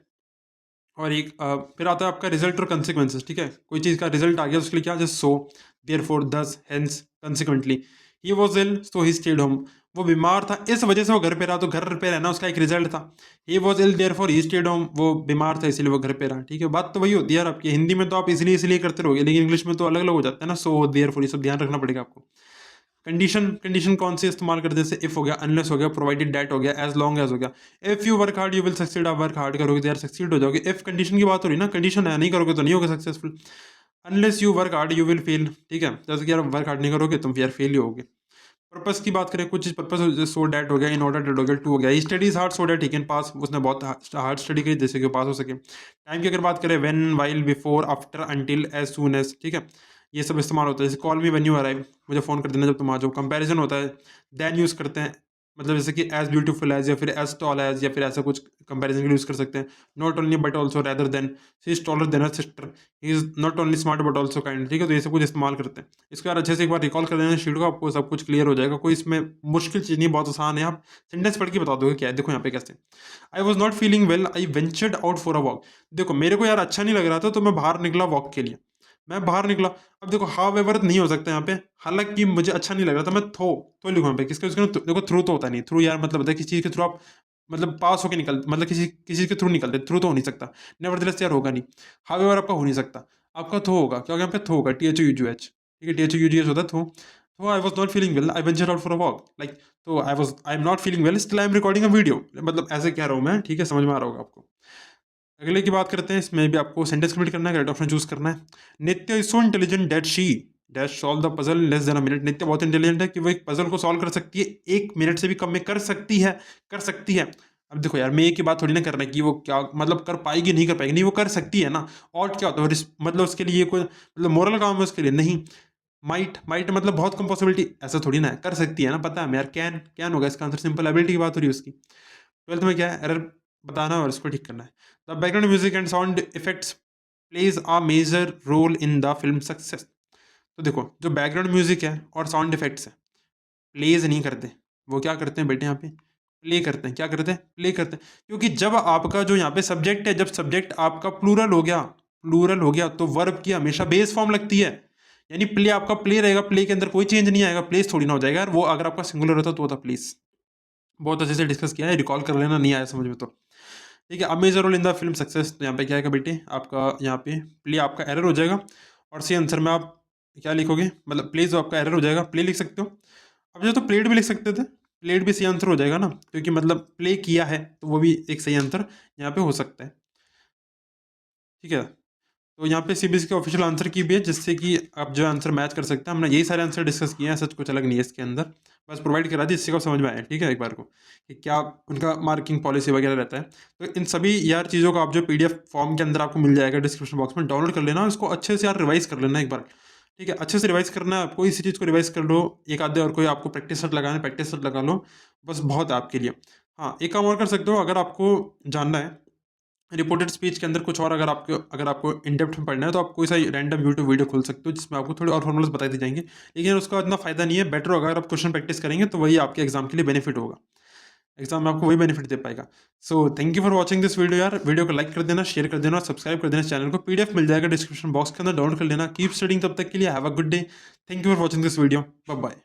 और एक फिर आता है आपका रिजल्ट और कंसिक्वेंसेस। ठीक है, कोई चीज़ का रिजल्ट आ गया, उसके लिए क्या, just so, therefore, thus, hence, consequently. He was ill so he stayed home, वो बीमार था इस वजह से वो घर पे रहा, तो घर पे रहना उसका एक रिजल्ट था। He was ill therefore he stayed home, वो बीमार था इसलिए वो घर पे रहा। ठीक है, बात तो वही होती है यार आपकी, हिंदी में तो आप इसलिए करते रहोगे, लेकिन इंग्लिश में तो अलग अलग हो जाता है ना, सो, देयर फॉर, ये सब ध्यान रखना पड़ेगा आपको। कंडीशन कौन सी इस्तेमाल करते हैं, जैसे इफ हो गया, अनलेस हो गया, प्रोवाइडेड दैट हो गया, एज लॉन्ग एज हो गया। If you work hard you will succeed, आप वर्क हार्ड करोगे तो यार सक्सीड हो जाओगे। इफ कंडीशन की बात हो रही ना, कंडीशन है, नहीं करोगे तो नहीं होगा successful. Unless you work hard you will fail. ठीक है, जैसे कि यार वर्क हार्ड नहीं करोगे तुम, यार फेल ही होगे। पर्पस की बात करें, कुछ पर्पस, सो डैट हो गया, इन ऑर्डर डैट हो गया, टू हो गया, studies hard so that he can pass, उसने बहुत हार्ड स्टडी करी जैसे कि पास हो सके। टाइम की अगर बात करें, when, while, before, after, until, as soon as. ठीक है, ये सब इस्तेमाल होता है। जैसे call me when you arrive, मुझे फ़ोन कर देना जब तुम आ जाओ। कंपैरिजन होता है, देन यूज़ करते हैं, मतलब जैसे कि एज ब्यूटीफुल एज, या फिर एज टॉल एज, या फिर ऐसा कुछ कंपैरिजन के लिए यूज़ कर सकते हैं। Not only but also, rather than, she is taller than her sister, he is not only smart but also kind. ठीक है, तो ये सब कुछ इस्तेमाल करते हैं। इसको यार अच्छे से एक बार रिकॉल कर लेना शीट को, आपको सब कुछ क्लियर हो जाएगा। कोई इसमें मुश्किल चीज़ नहीं, बहुत आसान है, आप सेंटेंस पढ़ के बता दोगे क्या है। देखो यहाँ पे कैसे, आई was not feeling well, I ventured out for a walk. देखो मेरे को यार अच्छा नहीं लग रहा था, तो मैं बाहर निकला वॉक के लिए, मैं बाहर निकला। अब देखो हाउ एवर नहीं हो सकता यहाँ पे, हालांकि मुझे अच्छा नहीं लग रहा था, मैं थो लिखूँ यहाँ पे, किसके उसके देखो, थ्रू तो होता नहीं, थ्रू यार मतलब होता है किसी चीज़ के थ्रू आप, मतलब पास होके निकल, मतलब किसी किसी के थ्रू निकलते, थ्रू तो हो नहीं सकता। नेवरदलेस यार होगा नहीं, हाउ एवर आपका हो नहीं सकता, आपका थो होगा, क्योंकि यहाँ पे थो होगा, THOUGH। ठीक है, THOUGH होता है थो। तो I was not feeling well, I venture out for a walk, like, तो I am not feeling well, still I am recording a video, मतलब ऐसे कह रहा हूँ मैं। ठीक है, समझ में आ रहा होगा आपको। अगले की बात करते हैं, इसमें भी आपको सेंटेंस कंप्लीट करना है, करेक्ट ऑप्शन चूज करना है। नित्य is so intelligent that she dash solve the puzzle less than a minute. नित्य बहुत इंटेलिजेंट है कि वो एक पजल को सॉल्व कर सकती है, 1 मिनट से भी कम में कर सकती है, कर सकती है। अब देखो यार, मैं एक की बात थोड़ी ना करना है कि वो क्या मतलब कर पाएगी नहीं कर पाएगी, नहीं वो कर सकती है ना। और क्या होता है मतलब उसके लिए कोई मतलब मोरल काम है उसके लिए नहीं। माइट माइट मतलब बहुत कम पॉसिबिलिटी, ऐसा थोड़ी ना है, कर सकती है ना, पता है यार। कैन कैन होगा इसका आंसर, सिंपल एबिलिटी की बात हो रही है उसकी। 12th में क्या है, एरर बताना और इसको ठीक करना है। The background music and sound effects plays a major role in the film success. तो देखो, जो बैकग्राउंड म्यूजिक है और साउंड इफेक्ट्स है, प्लेज नहीं करते, वो क्या करते हैं बेटे, यहाँ पे प्ले करते हैं। क्या करते हैं, प्ले करते हैं। क्योंकि जब आपका जो यहाँ पे सब्जेक्ट है, जब सब्जेक्ट आपका प्लूरल हो गया तो वर्ब की हमेशा बेस फॉर्म लगती है। यानी प्ले आपका प्ले रहेगा, प्ले के अंदर कोई चेंज नहीं आएगा, प्लेस थोड़ी ना हो जाएगा यार। वो अगर आपका सिंगुलर होता तो होता प्लीज। बहुत अच्छे से डिस्कस किया है, रिकॉल कर लेना, नहीं आया समझ में तो। ठीक है, अब major role in the film success, तो यहाँ पे क्या है बेटे, आपका यहाँ पे प्ले आपका एरर हो जाएगा, और सी आंसर में आप क्या लिखोगे, मतलब प्ले जो आपका एरर हो जाएगा, प्ले लिख सकते हो। अब जो तो प्लेड भी लिख सकते थे, प्लेड भी सही आंसर हो जाएगा ना, क्योंकि मतलब प्ले किया है, तो वो भी एक सही आंसर यहाँ पे हो सकता है। ठीक है, तो यहाँ पे CBSE के ऑफिशियल आंसर की भी है, जिससे कि आप जो आंसर मैच कर सकते हैं। हमने यही सारे आंसर डिस्कस किए हैं, सच कुछ अलग नहीं है इसके अंदर, बस प्रोवाइड करा दी, इससे को समझ में आया। ठीक है, एक बार को कि क्या उनका मार्किंग पॉलिसी वगैरह रहता है। तो इन सभी यार चीज़ों को आप जो PDF फॉर्म के अंदर आपको मिल जाएगा डिस्क्रिप्शन बॉक्स में, डाउनलोड कर लेना, इसको अच्छे से यार रिवाइज कर लेना एक बार। ठीक है, अच्छे से रिवाइज करना है आपको, इसी चीज़ को रिवाइज कर लो, एक आधे और कोई आपको प्रैक्टिस सेट लगाना है प्रैक्टिस सेट लगा लो, बस बहुत है आपके लिए। हाँ, एक काम और कर सकते हो, अगर आपको जानना है रिपोर्टेड स्पीच के अंदर कुछ और, अगर आपको इन डेप्थ में पढ़ना है तो आप कोई सा रैंडम यूट्यूब वीडियो खोल सकते हो जिसमें आपको थोड़ी और फॉर्मूलाज बता दी जाएंगे, लेकिन उसका इतना फायदा नहीं है। बेटर होगा अगर आप क्वेश्चन प्रैक्टिस करेंगे तो वही आपके एग्जाम के लिए बेनिफिट होगा, एग्जाम में आपको वही बेनिफिट दे पाएगा। So thank you for watching this video यार, वीडियो को लाइक कर देना, शेयर कर देना और सब्सक्राइब कर देना चैनल को। पीडीएफ मिल जाएगा डिस्क्रिप्शन बॉक्स के अंदर, डाउनलोड कर लेना। कीप स्टडिंग, तब तक के लिए have a good day. Thank you for watching this video, bye bye.